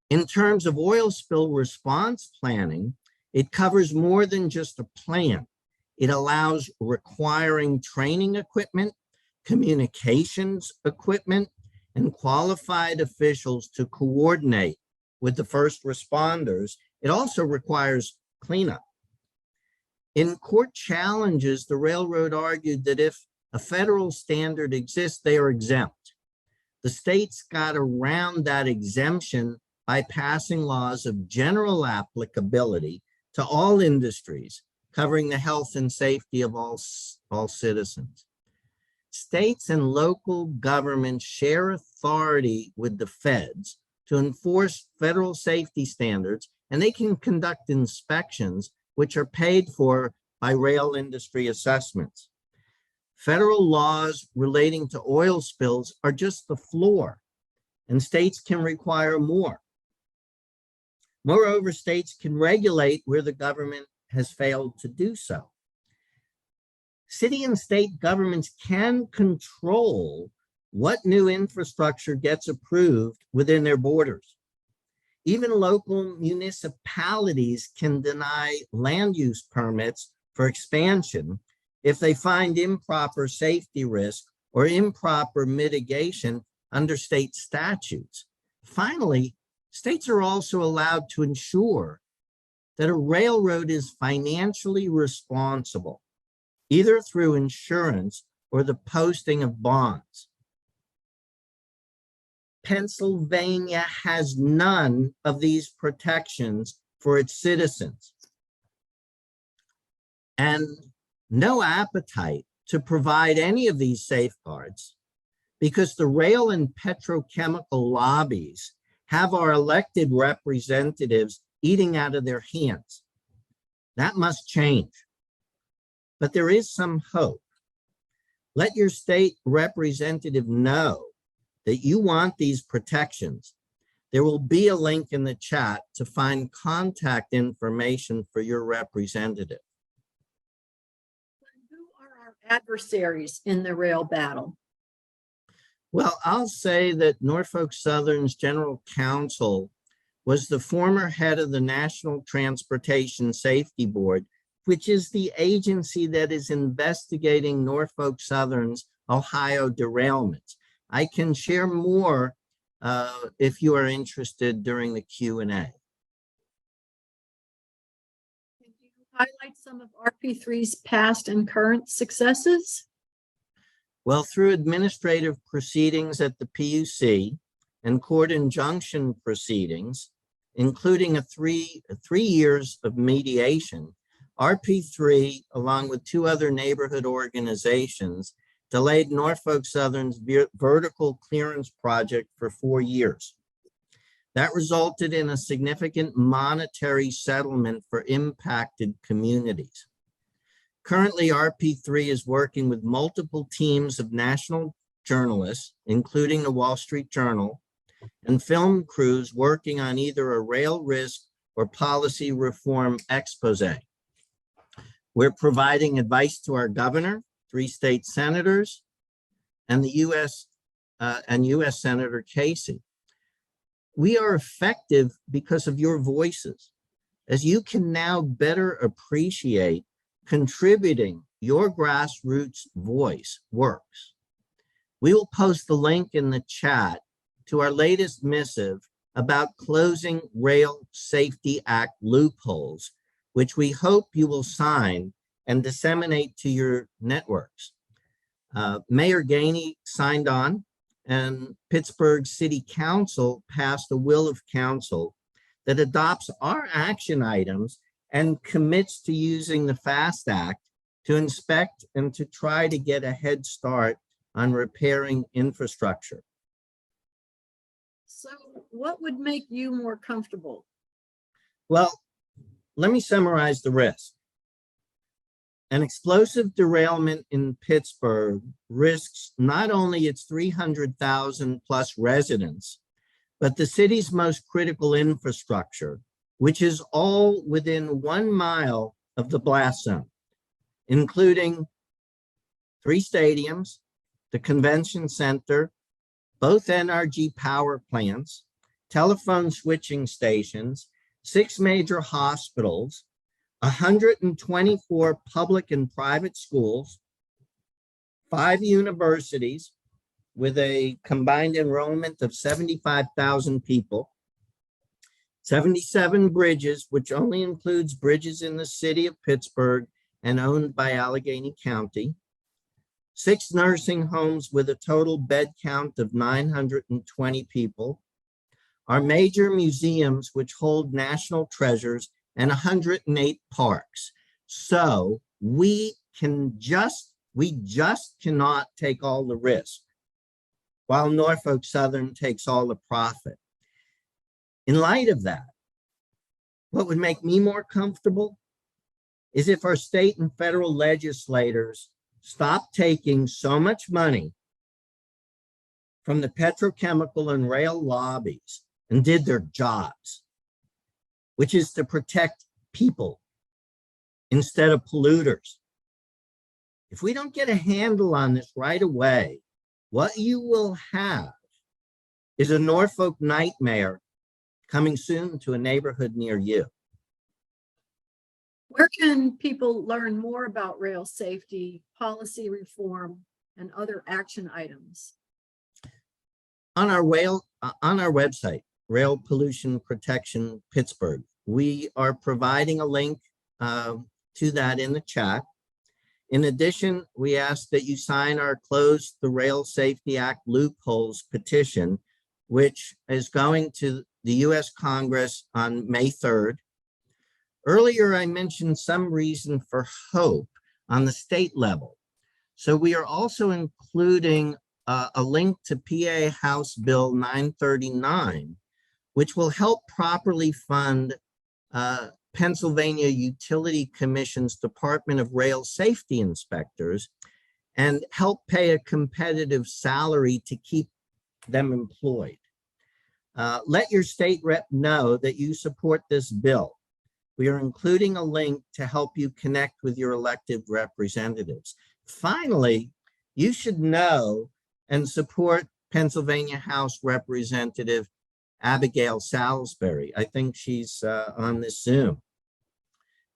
Speaker 6: In terms of oil spill response planning, it covers more than just a plan. It allows requiring training equipment, communications equipment, and qualified officials to coordinate with the first responders. It also requires cleanup. In court challenges, the railroad argued that if a federal standard exists, they are exempt. The states got around that exemption by passing laws of general applicability to all industries, covering the health and safety of all citizens. States and local governments share authority with the feds to enforce federal safety standards, and they can conduct inspections which are paid for by rail industry assessments. Federal laws relating to oil spills are just the floor, and states can require more. Moreover, states can regulate where the government has failed to do so. City and state governments can control what new infrastructure gets approved within their borders. Even local municipalities can deny land use permits for expansion if they find improper safety risk or improper mitigation under state statutes. Finally, states are also allowed to ensure that a railroad is financially responsible, either through insurance or the posting of bonds. Pennsylvania has none of these protections for its citizens, and no appetite to provide any of these safeguards, because the rail and petrochemical lobbies have our elected representatives eating out of their hands. That must change. But there is some hope. Let your state representative know that you want these protections. There will be a link in the chat to find contact information for your representative.
Speaker 7: Who are our adversaries in the rail battle?
Speaker 6: Well, I'll say that Norfolk Southern's general counsel was the former head of the National Transportation Safety Board, which is the agency that is investigating Norfolk Southern's Ohio derailments. I can share more if you are interested during the Q&A.
Speaker 7: Can you highlight some of RP3's past and current successes?
Speaker 6: Well, through administrative proceedings at the PUC and court injunction proceedings, including three years of mediation, RP3, along with two other neighborhood organizations, delayed Norfolk Southern's vertical clearance project for 4 years. That resulted in a significant monetary settlement for impacted communities. Currently, RP3 is working with multiple teams of national journalists, including the Wall Street Journal, and film crews working on either a rail risk or policy reform expose. We're providing advice to our governor, 3 state senators, and the U.S. Senator Casey. We are effective because of your voices, as you can now better appreciate contributing your grassroots voice works. We will post the link in the chat to our latest missive about closing Rail Safety Act loopholes, which we hope you will sign and disseminate to your networks. Mayor Gainey signed on, and Pittsburgh City Council passed a will of council that adopts our action items and commits to using the FAST Act to inspect and to try to get a head start on repairing infrastructure.
Speaker 7: So what would make you more comfortable?
Speaker 6: Well, let me summarize the risk. An explosive derailment in Pittsburgh risks not only its 300,000 plus residents, but the city's most critical infrastructure, which is all within 1 mile of the blast zone, including 3 stadiums, the convention center, both NRG power plants, telephone switching stations, 6 major hospitals, 124 public and private schools, 5 universities with a combined enrollment of 75,000 people, 77 bridges, which only includes bridges in the city of Pittsburgh and owned by Allegheny County, 6 nursing homes with a total bed count of 920 people, our major museums, which hold national treasures, and 108 parks. So we just cannot take all the risk, while Norfolk Southern takes all the profit. In light of that, what would make me more comfortable is if our state and federal legislators stop taking so much money from the petrochemical and rail lobbies and did their jobs, which is to protect people instead of polluters. If we don't get a handle on this right away, what you will have is a Norfolk nightmare coming soon to a neighborhood near you.
Speaker 7: Where can people learn more about rail safety, policy reform, and other action items?
Speaker 6: On our website, Rail Pollution Protection Pittsburgh, we are providing a link to that in the chat. In addition, we ask that you sign our Close the Rail Safety Act Loopholes petition, which is going to the US Congress on May 3rd. Earlier, I mentioned some reason for hope on the state level. So we are also including a link to PA House Bill 939, which will help properly fund Pennsylvania Utility Commission's Department of Rail Safety Inspectors and help pay a competitive salary to keep them employed. Let your state rep know that you support this bill. We are including a link to help you connect with your elected representatives. Finally, you should know and support Pennsylvania House Representative Abigail Salisbury. I think she's on this Zoom,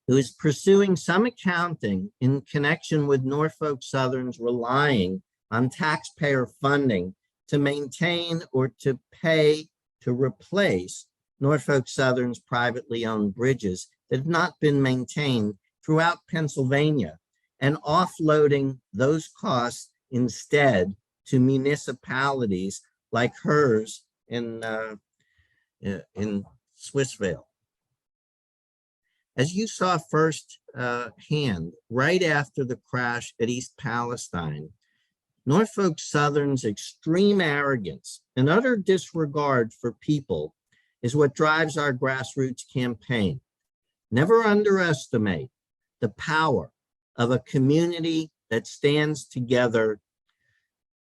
Speaker 6: who is pursuing some accounting in connection with Norfolk Southern's relying on taxpayer funding to maintain or to pay to replace Norfolk Southern's privately owned bridges that have not been maintained throughout Pennsylvania, and offloading those costs instead to municipalities like hers in Swissvale. As you saw firsthand, right after the crash at East Palestine, Norfolk Southern's extreme arrogance and utter disregard for people is what drives our grassroots campaign. Never underestimate the power of a community that stands together.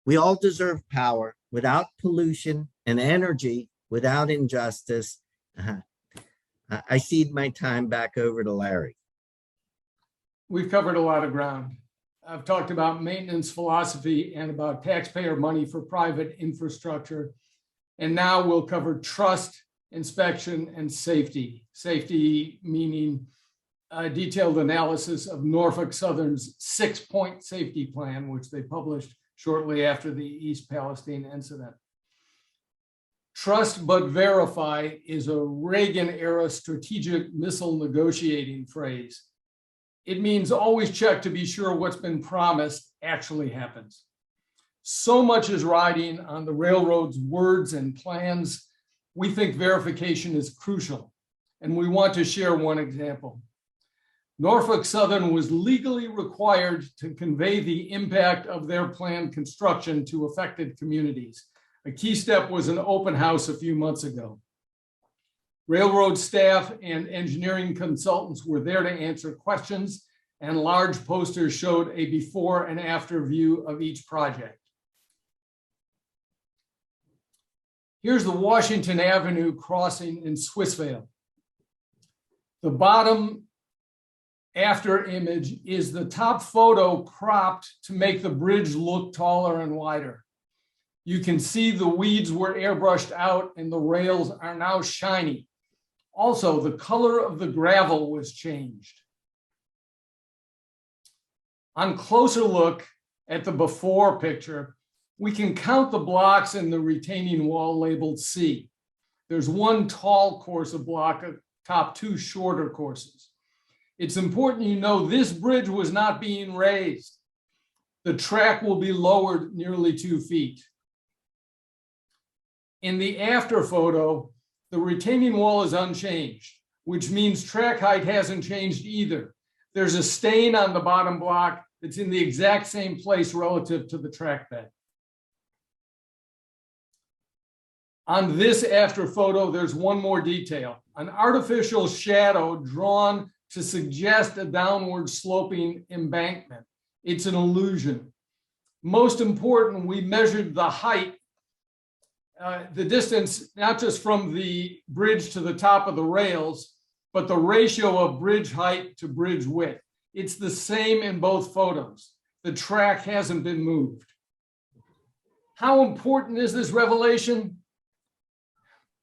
Speaker 6: We all deserve power without pollution and energy without injustice. I cede my time back over to Larry.
Speaker 4: We've covered a lot of ground. I've talked about maintenance philosophy and about taxpayer money for private infrastructure. And now we'll cover trust, inspection, and safety. Safety meaning a detailed analysis of Norfolk Southern's 6-point safety plan, which they published shortly after the East Palestine incident. Trust but verify is a Reagan-era strategic missile negotiating phrase. It means always check to be sure what's been promised actually happens. So much is riding on the railroad's words and plans. We think verification is crucial, and we want to share one example. Norfolk Southern was legally required to convey the impact of their planned construction to affected communities. A key step was an open house a few months ago. Railroad staff and engineering consultants were there to answer questions, and large posters showed a before and after view of each project. Here's the Washington Avenue crossing in Swissvale. The bottom after image is the top photo cropped to make the bridge look taller and wider. You can see the weeds were airbrushed out and the rails are now shiny. Also, the color of the gravel was changed. On closer look at the before picture, we can count the blocks in the retaining wall labeled C. There's one tall course of block atop two shorter courses. It's important you know this bridge was not being raised. The track will be lowered nearly 2 feet. In the after photo, the retaining wall is unchanged, which means track height hasn't changed either. There's a stain on the bottom block that's in the exact same place relative to the track bed. On this after photo, there's one more detail, an artificial shadow drawn to suggest a downward sloping embankment. It's an illusion. Most important, we measured the height, the distance, not just from the bridge to the top of the rails, but the ratio of bridge height to bridge width. It's the same in both photos. The track hasn't been moved. How important is this revelation?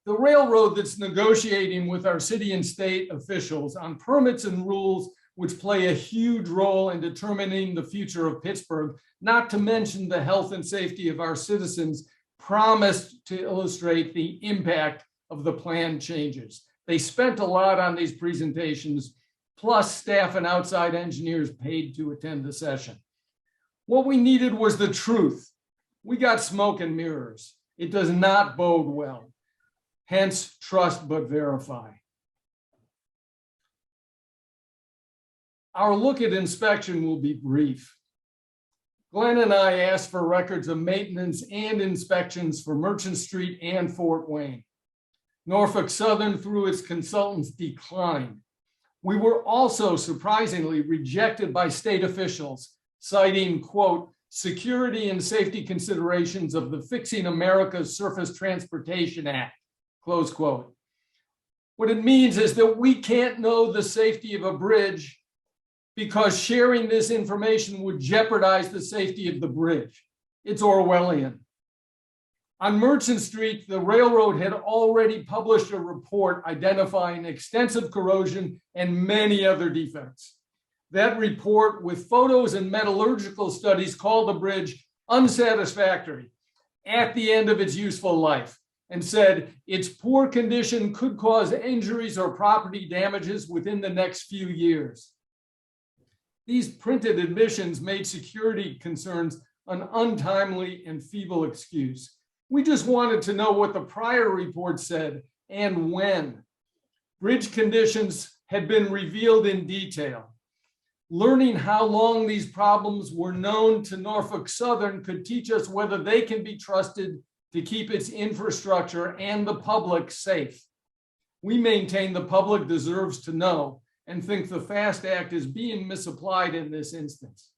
Speaker 4: The railroad that's negotiating with our city and state officials on permits and rules, which play a huge role in determining the future of Pittsburgh, not to mention the health and safety of our citizens, promised to illustrate the impact of the planned changes. They spent a lot on these presentations, plus staff and outside engineers paid to attend the session. What we needed was the truth. We got smoke and mirrors. It does not bode well. Hence, trust but verify. Our look at inspection will be brief. Glenn and I asked for records of maintenance and inspections for Merchant Street and Fort Wayne. Norfolk Southern, through its consultants, declined. We were also surprisingly rejected by state officials, citing, quote, security and safety considerations of the Fixing America's Surface Transportation Act, close quote. What it means is that we can't know the safety of a bridge because sharing this information would jeopardize the safety of the bridge. It's Orwellian. On Merchant Street, the railroad had already published a report identifying extensive corrosion and many other defects. That report, with photos and metallurgical studies, called the bridge unsatisfactory at the end of its useful life and said its poor condition could cause injuries or property damages within the next few years. These printed admissions made security concerns an untimely and feeble excuse. We just wanted to know what the prior report said and when. Bridge conditions had been revealed in detail. Learning how long these problems were known to Norfolk Southern could teach us whether they can be trusted to keep its infrastructure and the public safe. We maintain the public deserves to know and think the FAST Act is being misapplied in this instance.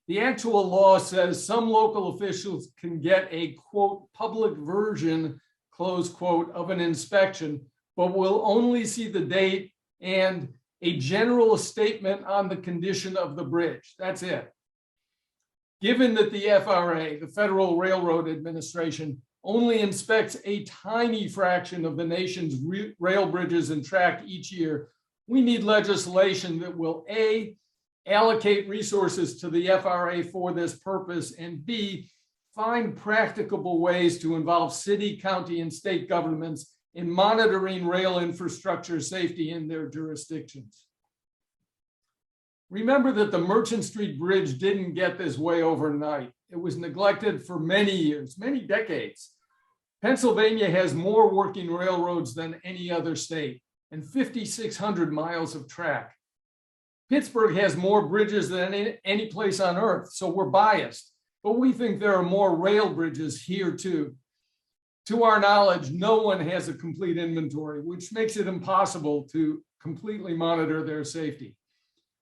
Speaker 4: The actual law says some local officials can get a, quote, public version, close quote, of an inspection, but will only see the date and a general statement on the condition of the bridge. That's it. Given that the FRA, the Federal Railroad Administration, only inspects a tiny fraction of the nation's rail bridges and track each year, we need legislation that will A, allocate resources to the FRA for this purpose, and B, find practicable ways to involve city, county, and state governments in monitoring rail infrastructure safety in their jurisdictions. Remember that the Merchant Street Bridge didn't get this way overnight. It was neglected for many years, many decades. Pennsylvania has more working railroads than any other state and 5,600 miles of track. Pittsburgh has more bridges than any place on earth, so we're biased, but we think there are more rail bridges here too. To our knowledge, no one has a complete inventory, which makes it impossible to completely monitor their safety.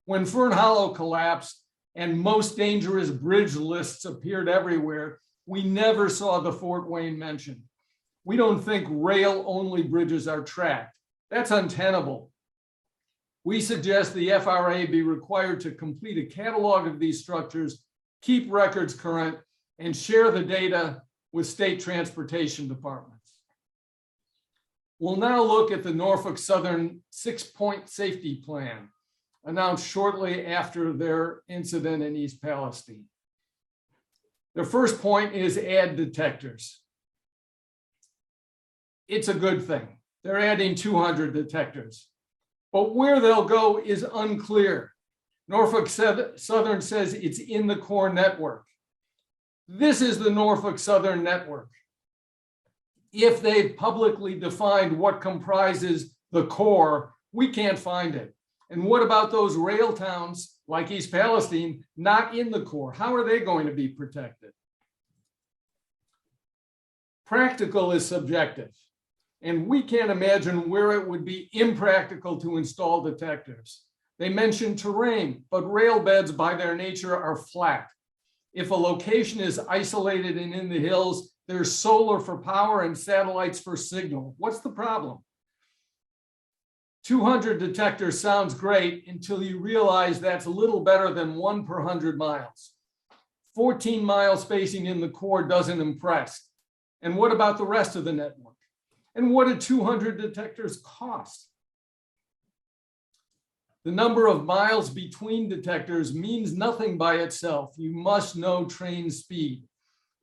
Speaker 4: When Fern Hollow collapsed and most dangerous bridge lists appeared everywhere, we never saw the Fort Wayne mentioned. We don't think rail-only bridges are tracked. That's untenable. We suggest the FRA be required to complete a catalog of these structures, keep records current, and share the data with state transportation departments. We'll now look at the Norfolk Southern 6-point safety plan, announced shortly after their incident in East Palestine. The first point is add detectors. It's a good thing. They're adding 200 detectors, but where they'll go is unclear. Norfolk Southern says it's in the core network. This is the Norfolk Southern network. If they've publicly defined what comprises the core, we can't find it. And what about those rail towns like East Palestine not in the core? How are they going to be protected? Practical is subjective, and we can't imagine where it would be impractical to install detectors. They mention terrain, but rail beds by their nature are flat. If a location is isolated and in the hills, there's solar for power and satellites for signal. What's the problem? 200 detectors sounds great until you realize that's a little better than 1 per 100 miles. 14-mile spacing in the core doesn't impress. And what about the rest of the network? And what do 200 detectors cost? The number of miles between detectors means nothing by itself. You must know train speed.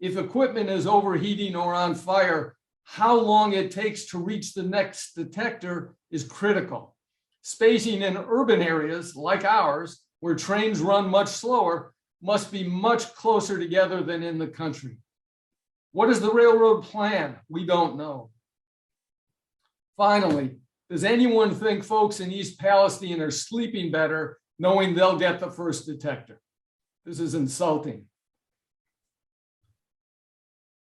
Speaker 4: If equipment is overheating or on fire, how long it takes to reach the next detector is critical. Spacing in urban areas like ours, where trains run much slower, must be much closer together than in the country. What is the railroad plan? We don't know. Finally, does anyone think folks in East Palestine are sleeping better knowing they'll get the first detector? This is insulting.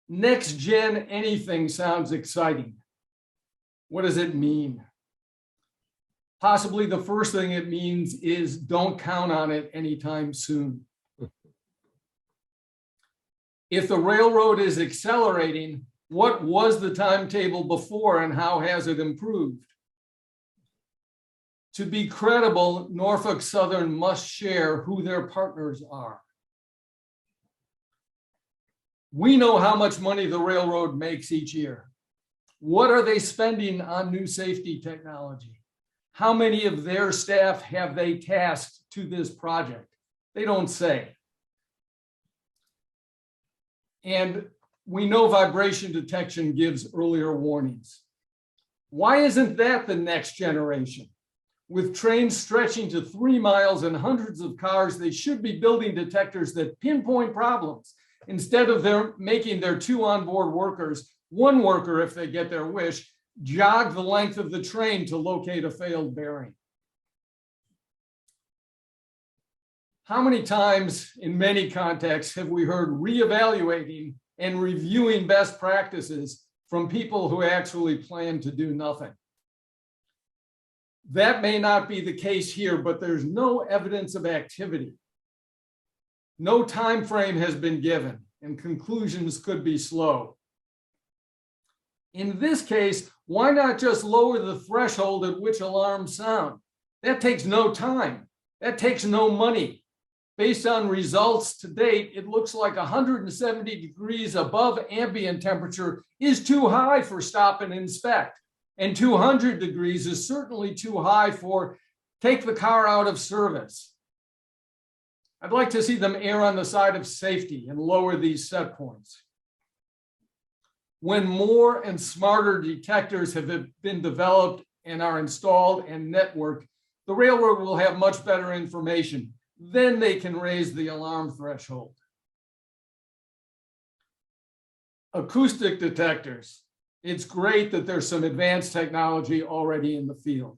Speaker 4: Next gen anything sounds exciting. What does it mean? Possibly the first thing it means is don't count on it anytime soon. If the railroad is accelerating, what was the timetable before and how has it improved? To be credible, Norfolk Southern must share who their partners are. We know how much money the railroad makes each year. What are they spending on new safety technology? How many of their staff have they tasked to this project? They don't say. And we know vibration detection gives earlier warnings. Why isn't that the next generation? With trains stretching to 3 miles and hundreds of cars, they should be building detectors that pinpoint problems instead of making their 2 onboard workers, 1 worker, if they get their wish, jog the length of the train to locate a failed bearing. How many times in many contexts have we heard reevaluating and reviewing best practices from people who actually plan to do nothing? That may not be the case here, but there's no evidence of activity. No time frame has been given, and conclusions could be slow. In this case, why not just lower the threshold at which alarms sound? That takes no time. That takes no money. Based on results to date, it looks like 170 degrees above ambient temperature is too high for stop and inspect. And 200 degrees is certainly too high for take the car out of service. I'd like to see them err on the side of safety and lower these set points. When more and smarter detectors have been developed and are installed and networked, the railroad will have much better information. Then they can raise the alarm threshold. Acoustic detectors. It's great that there's some advanced technology already in the field.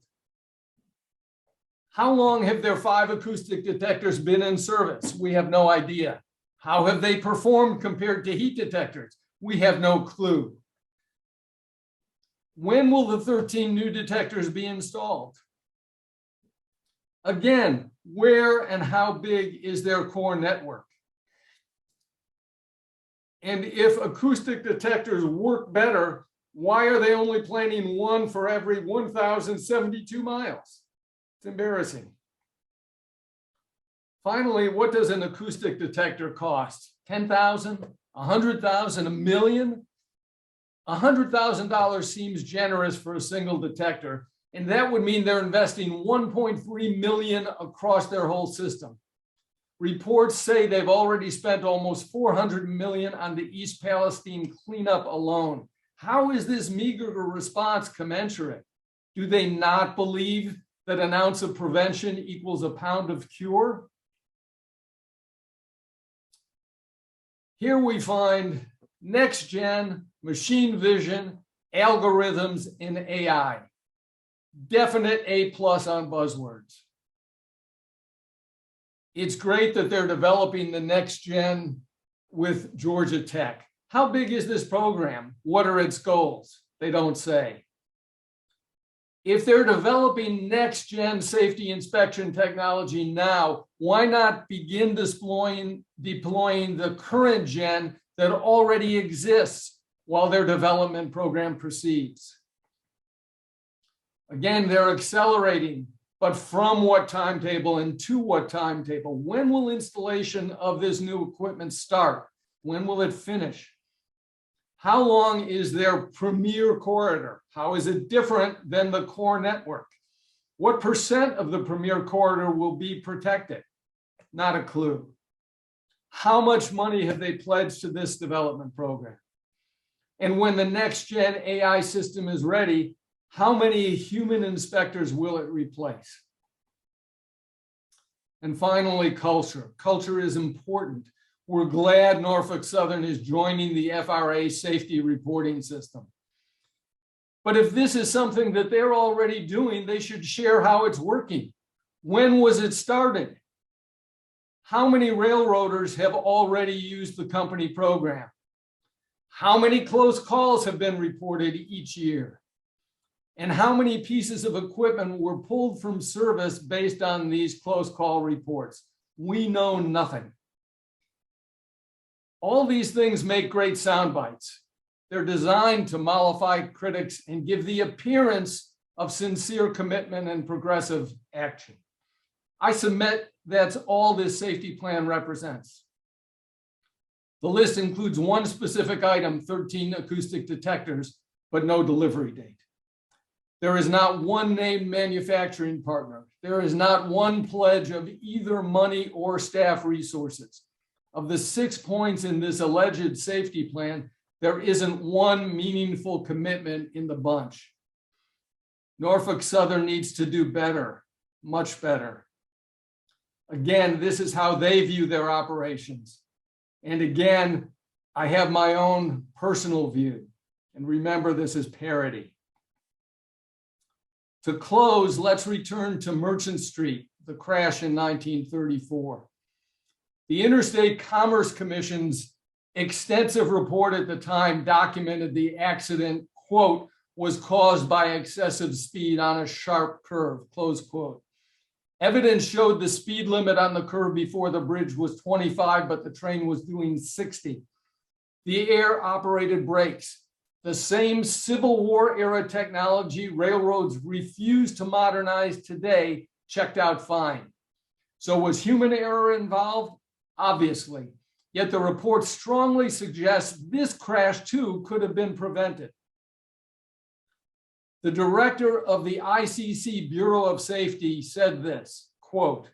Speaker 4: How long have their 5 acoustic detectors been in service? We have no idea. How have they performed compared to heat detectors? We have no clue. When will the 13 new detectors be installed? Again, where and how big is their core network? And if acoustic detectors work better, why are they only planning 1 for every 1,072 miles? It's embarrassing. Finally, what does an acoustic detector cost? $10,000, $100,000, $1 million? $100,000 seems generous for a single detector, and that would mean they're investing $1.3 million across their whole system. Reports say they've already spent almost $400 million on the East Palestine cleanup alone. How is this meager response commensurate? Do they not believe that an ounce of prevention equals a pound of cure? Here we find next gen, machine vision, algorithms, and AI. Definite A+ on buzzwords. It's great that they're developing the next gen with Georgia Tech. How big is this program? What are its goals? They don't say. If they're developing next gen safety inspection technology now, why not begin deploying the current gen that already exists while their development program proceeds? Again, they're accelerating, but from what timetable and to what timetable? When will installation of this new equipment start? When will it finish? How long is their premier corridor? How is it different than the core network? What % of the premier corridor will be protected? Not a clue. How much money have they pledged to this development program? And when the next gen AI system is ready, how many human inspectors will it replace? And finally, culture. Culture is important. We're glad Norfolk Southern is joining the FRA safety reporting system. But if this is something that they're already doing, they should share how it's working. When was it started? How many railroaders have already used the company program? How many close calls have been reported each year? And how many pieces of equipment were pulled from service based on these close call reports? We know nothing. All these things make great sound bites. They're designed to mollify critics and give the appearance of sincere commitment and progressive action. I submit that's all this safety plan represents. The list includes one specific item, 13 acoustic detectors, but no delivery date. There is not one named manufacturing partner. There is not one pledge of either money or staff resources. Of the 6 points in this alleged safety plan, there isn't one meaningful commitment in the bunch. Norfolk Southern needs to do better, much better. Again, this is how they view their operations. And again, I have my own personal view. And remember, this is parity. To close, let's return to Merchant Street, the crash in 1934. The Interstate Commerce Commission's extensive report at the time documented the accident, quote, was caused by excessive speed on a sharp curve, close quote. Evidence showed the speed limit on the curve before the bridge was 25, but the train was doing 60. The air-operated brakes, the same Civil War era technology railroads refuse to modernize today, checked out fine. So was human error involved? Obviously. Yet the report strongly suggests this crash too could have been prevented. The director of the ICC Bureau of Safety said this, quote,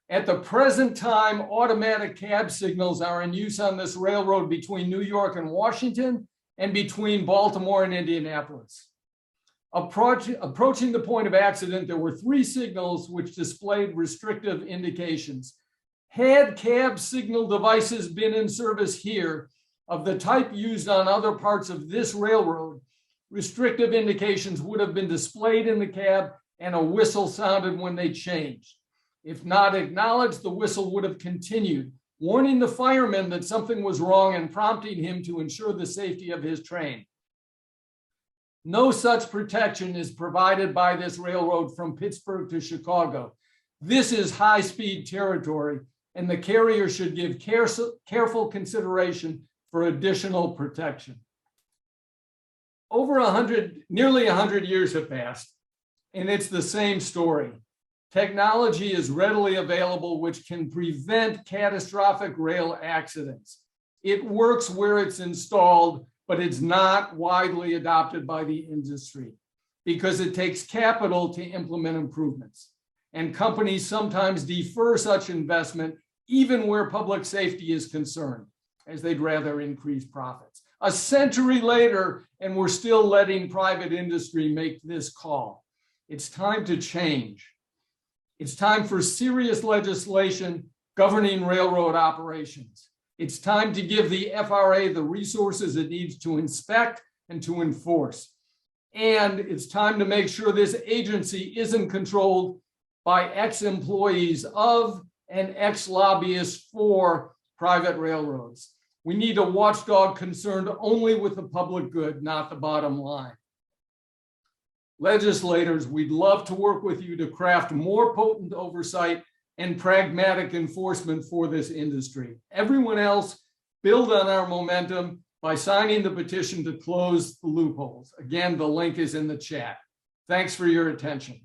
Speaker 4: "At the present time, automatic cab signals are in use on this railroad between New York and Washington and between Baltimore and Indianapolis. Approaching the point of accident, there were 3 signals which displayed restrictive indications. Had cab signal devices been in service here of the type used on other parts of this railroad, restrictive indications would have been displayed in the cab and a whistle sounded when they changed. If not acknowledged, the whistle would have continued, warning the fireman that something was wrong and prompting him to ensure the safety of his train. No such protection is provided by this railroad from Pittsburgh to Chicago. This is high-speed territory, and the carrier should give careful consideration for additional protection." Nearly 100 years have passed, and it's the same story. Technology is readily available, which can prevent catastrophic rail accidents. It works where it's installed, but it's not widely adopted by the industry because it takes capital to implement improvements. And companies sometimes defer such investment even where public safety is concerned, as they'd rather increase profits. A century later, and we're still letting private industry make this call. It's time to change. It's time for serious legislation governing railroad operations. It's time to give the FRA the resources it needs to inspect and to enforce. And it's time to make sure this agency isn't controlled by ex-employees of and ex-lobbyists for private railroads. We need a watchdog concerned only with the public good, not the bottom line. Legislators, we'd love to work with you to craft more potent oversight and pragmatic enforcement for this industry. Everyone else, build on our momentum by signing the petition to close the loopholes. Again, the link is in the chat. Thanks for your attention.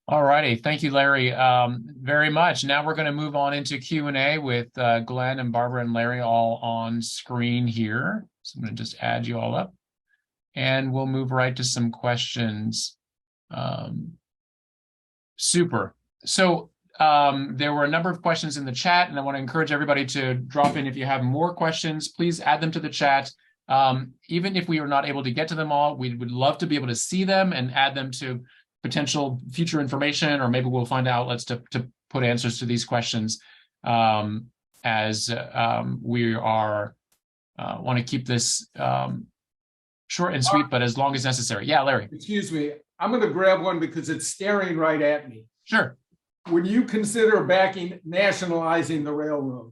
Speaker 3: All righty. Thank you, Larry, very much. Now we're going to move on into Q&A with Glenn and Barbara and Larry all on screen here. So I'm going to just add you all up and we'll move right to some questions. Super. So there were a number of questions in the chat, and I want to encourage everybody to drop in if you have more questions. Please add them to the chat. Even if we are not able to get to them all, we would love to be able to see them and add them to potential future information, or maybe we'll find outlets to put answers to these questions as we are want to keep this short and sweet, but as long as necessary. Yeah, Larry.
Speaker 4: Excuse me. I'm going to grab one because it's staring right at me.
Speaker 3: Sure.
Speaker 4: Would you consider nationalizing the railroad?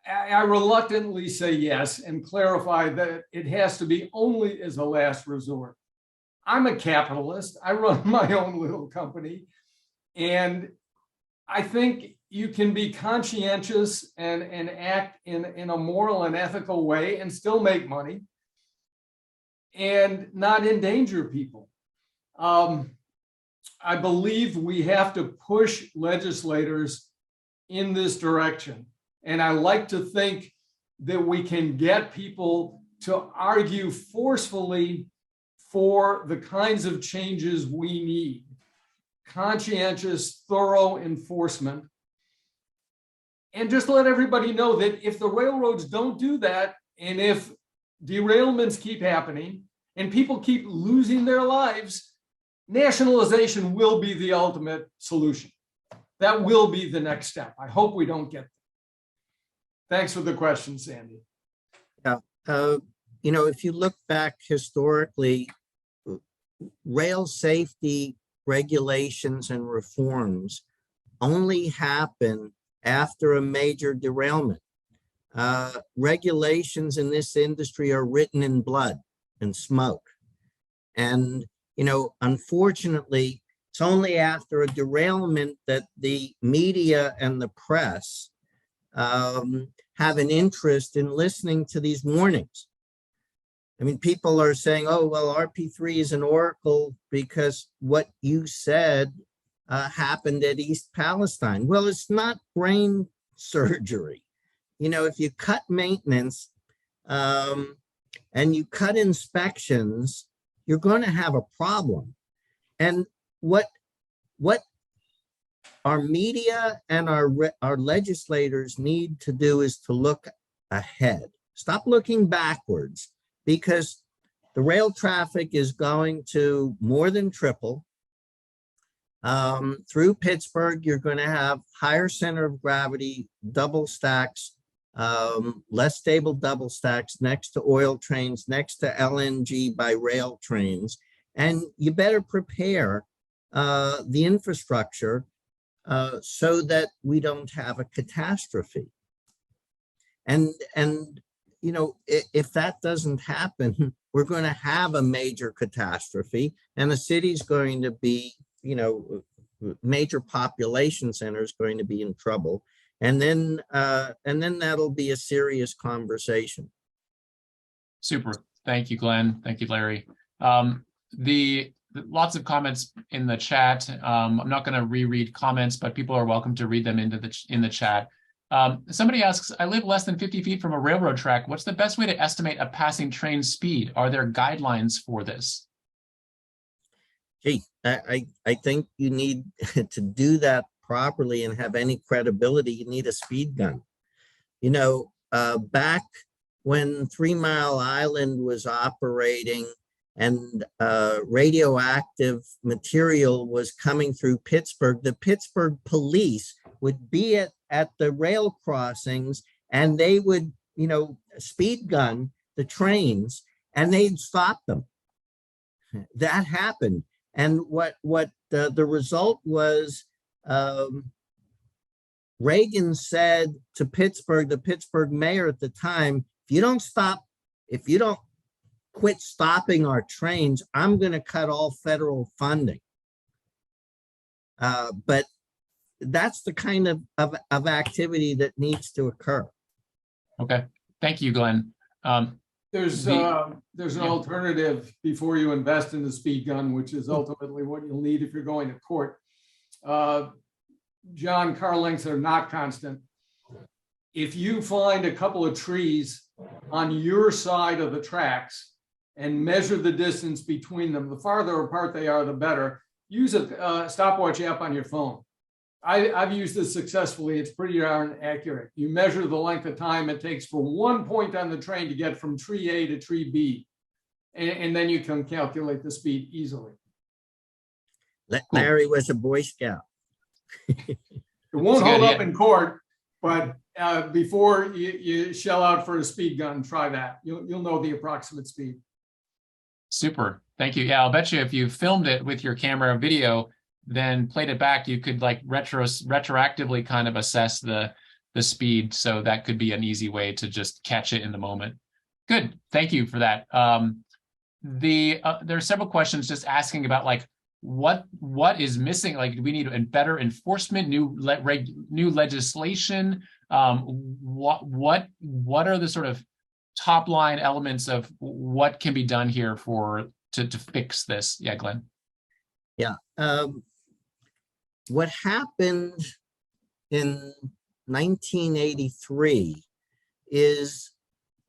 Speaker 4: I reluctantly say yes and clarify that it has to be only as a last resort. I'm a capitalist. I run my own little company. And I think you can be conscientious and act in a moral and ethical way and still make money and not endanger people. I believe we have to push legislators in this direction. And I like to think that we can get people to argue forcefully for the kinds of changes we need. Conscientious, thorough enforcement. And just let everybody know that if the railroads don't do that, and if derailments keep happening, and people keep losing their lives, nationalization will be the ultimate solution. That will be the next step. I hope we don't get there. Thanks for the question, Sandy.
Speaker 6: Yeah, if you look back historically, rail safety regulations and reforms only happen after a major derailment. Regulations in this industry are written in blood and smoke. And, unfortunately, it's only after a derailment that the media and the press have an interest in listening to these warnings. I mean, people are saying, oh, well, RP3 is an oracle because what you said happened at East Palestine. Well, it's not brain surgery. If you cut maintenance and you cut inspections, you're going to have a problem. And what our media and our legislators need to do is to look ahead. Stop looking backwards, because the rail traffic is going to more than triple. Through Pittsburgh, you're going to have higher center of gravity, double stacks, less stable double stacks next to oil trains, next to LNG by rail trains. And you better prepare the infrastructure so that we don't have a catastrophe. And if that doesn't happen, we're going to have a major catastrophe, and the city's going to be, major population center is going to be in trouble. And then that'll be a serious conversation.
Speaker 3: Super. Thank you, Glenn. Thank you, Larry. Lots of comments in the chat. I'm not going to reread comments, but people are welcome to read them in the chat. Somebody asks, I live less than 50 feet from a railroad track. What's the best way to estimate a passing train speed? Are there guidelines for this?
Speaker 6: Gee, I think you need to do that properly and have any credibility. You need a speed gun. Back when 3 Mile Island was operating and radioactive material was coming through Pittsburgh, the Pittsburgh police would be at the rail crossings, and they would, speed gun the trains, and they'd stop them. That happened. And what the result was, Reagan said to Pittsburgh, the Pittsburgh mayor at the time, if you don't quit stopping our trains, I'm going to cut all federal funding. But that's the kind of activity that needs to occur.
Speaker 3: Okay. Thank you, Glenn.
Speaker 4: There's an alternative before you invest in the speed gun, which is ultimately what you'll need if you're going to court. John, car lengths are not constant. If you find a couple of trees on your side of the tracks and measure the distance between them, the farther apart they are, the better. Use a stopwatch app on your phone. I've used this successfully. It's pretty darn accurate. You measure the length of time it takes for one point on the train to get from tree A to tree B. And then you can calculate the speed easily.
Speaker 6: Larry was a Boy Scout.
Speaker 4: It won't hold up in court, but before you shell out for a speed gun, try that. You'll know the approximate speed.
Speaker 3: Super. Thank you. Yeah, I'll bet you if you filmed it with your camera video, then played it back, you could like retroactively kind of assess the the speed. So that could be an easy way to just catch it in the moment. Good. Thank you for that. There are several questions just asking about like what is missing. Like, do we need better enforcement, new legislation? What are the sort of top line elements of what can be done here to fix this? Yeah, Glenn.
Speaker 6: Yeah. What happened in 1983 is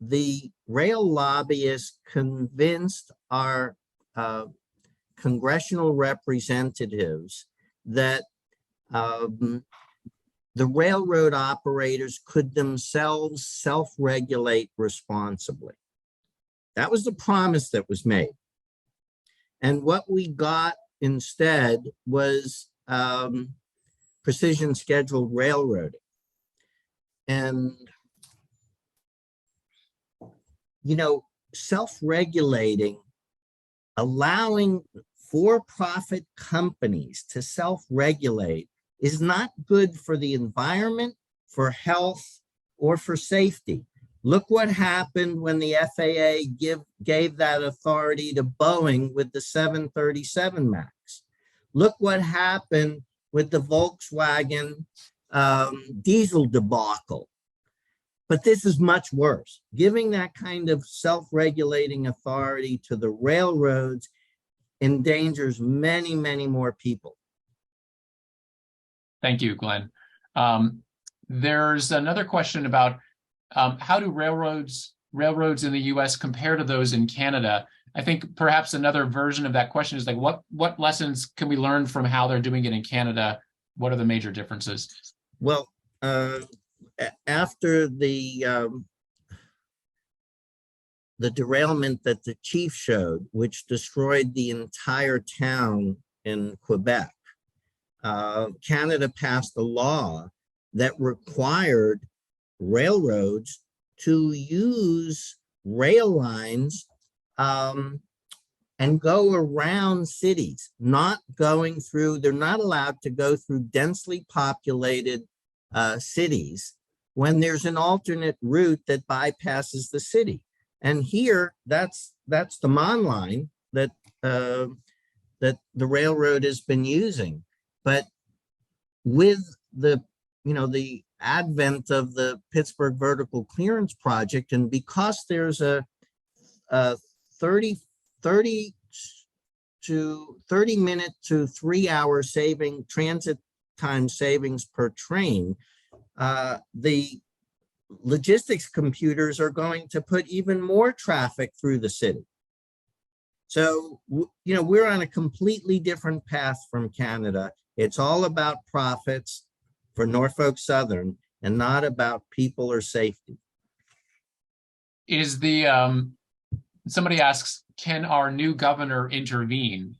Speaker 6: the rail lobbyists convinced our congressional representatives that the railroad operators could themselves self-regulate responsibly. That was the promise that was made. And what we got instead was precision scheduled railroading. And, self-regulating, allowing for-profit companies to self-regulate is not good for the environment, for health, or for safety. Look what happened when the FAA gave that authority to Boeing with the 737 MAX. Look what happened with the Volkswagen diesel debacle. But this is much worse. Giving that kind of self-regulating authority to the railroads endangers many, many more people.
Speaker 3: Thank you, Glenn. There's another question about how do railroads in the US compare to those in Canada? I think perhaps another version of that question is like, what lessons can we learn from how they're doing it in Canada? What are the major differences?
Speaker 6: Well, after the derailment that the chief showed, which destroyed the entire town in Quebec, Canada passed a law that required railroads to use rail lines and go around cities, they're not allowed to go through densely populated cities when there's an alternate route that bypasses the city. And here, that's the Mon line that the railroad has been using. But with the advent of the Pittsburgh Vertical Clearance Project, and because there's a 30 minute to 3 hour transit time savings per train, the logistics computers are going to put even more traffic through the city. So, we're on a completely different path from Canada. It's all about profits for Norfolk Southern and not about people or safety.
Speaker 3: Is somebody asks, can our new governor intervene?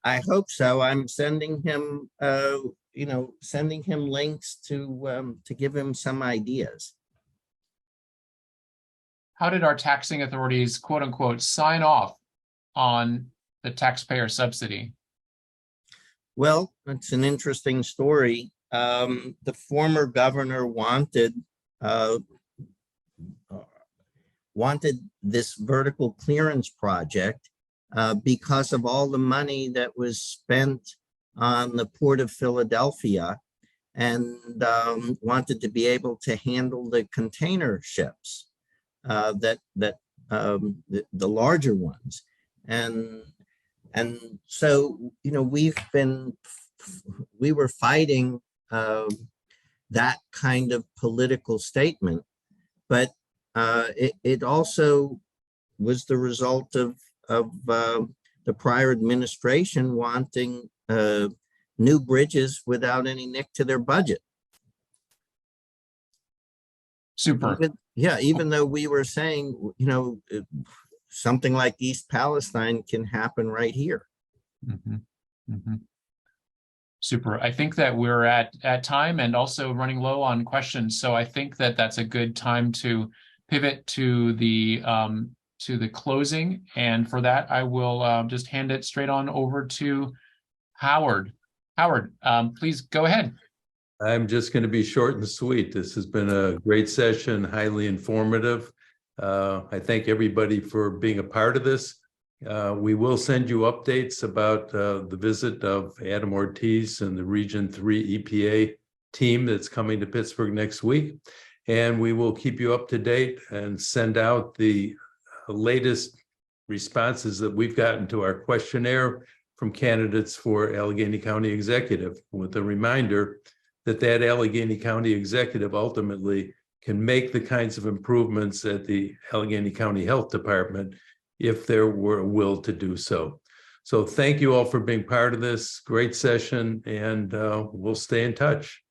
Speaker 6: I hope so. I'm sending him, links to give him some ideas.
Speaker 3: How did our taxing authorities, quote unquote, sign off on the taxpayer subsidy?
Speaker 6: Well, it's an interesting story. The former governor wanted this vertical clearance project because of all the money that was spent on the Port of Philadelphia, and wanted to be able to handle the container ships, the larger ones. And so, we were fighting that kind of political statement, but it also was the result of the prior administration wanting new bridges without any nick to their budget.
Speaker 3: Super.
Speaker 6: Even though we were saying, something like East Palestine can happen right here.
Speaker 3: Mm-hmm. Mm-hmm. Super. I think that we're at time and also running low on questions. So I think that that's a good time to pivot to the closing. And for that, I will just hand it straight on over to Howard. Howard, please go ahead.
Speaker 1: I'm just going to be short and sweet. This has been a great session, highly informative. I thank everybody for being a part of this. We will send you updates about the visit of Adam Ortiz and the Region 3 EPA team that's coming to Pittsburgh next week. And we will keep you up to date and send out the latest responses that we've gotten to our questionnaire from candidates for Allegheny County Executive, with a reminder that that Allegheny County Executive ultimately can make the kinds of improvements at the Allegheny County Health Department if there were a will to do so. So thank you all for being part of this great session, and we'll stay in touch.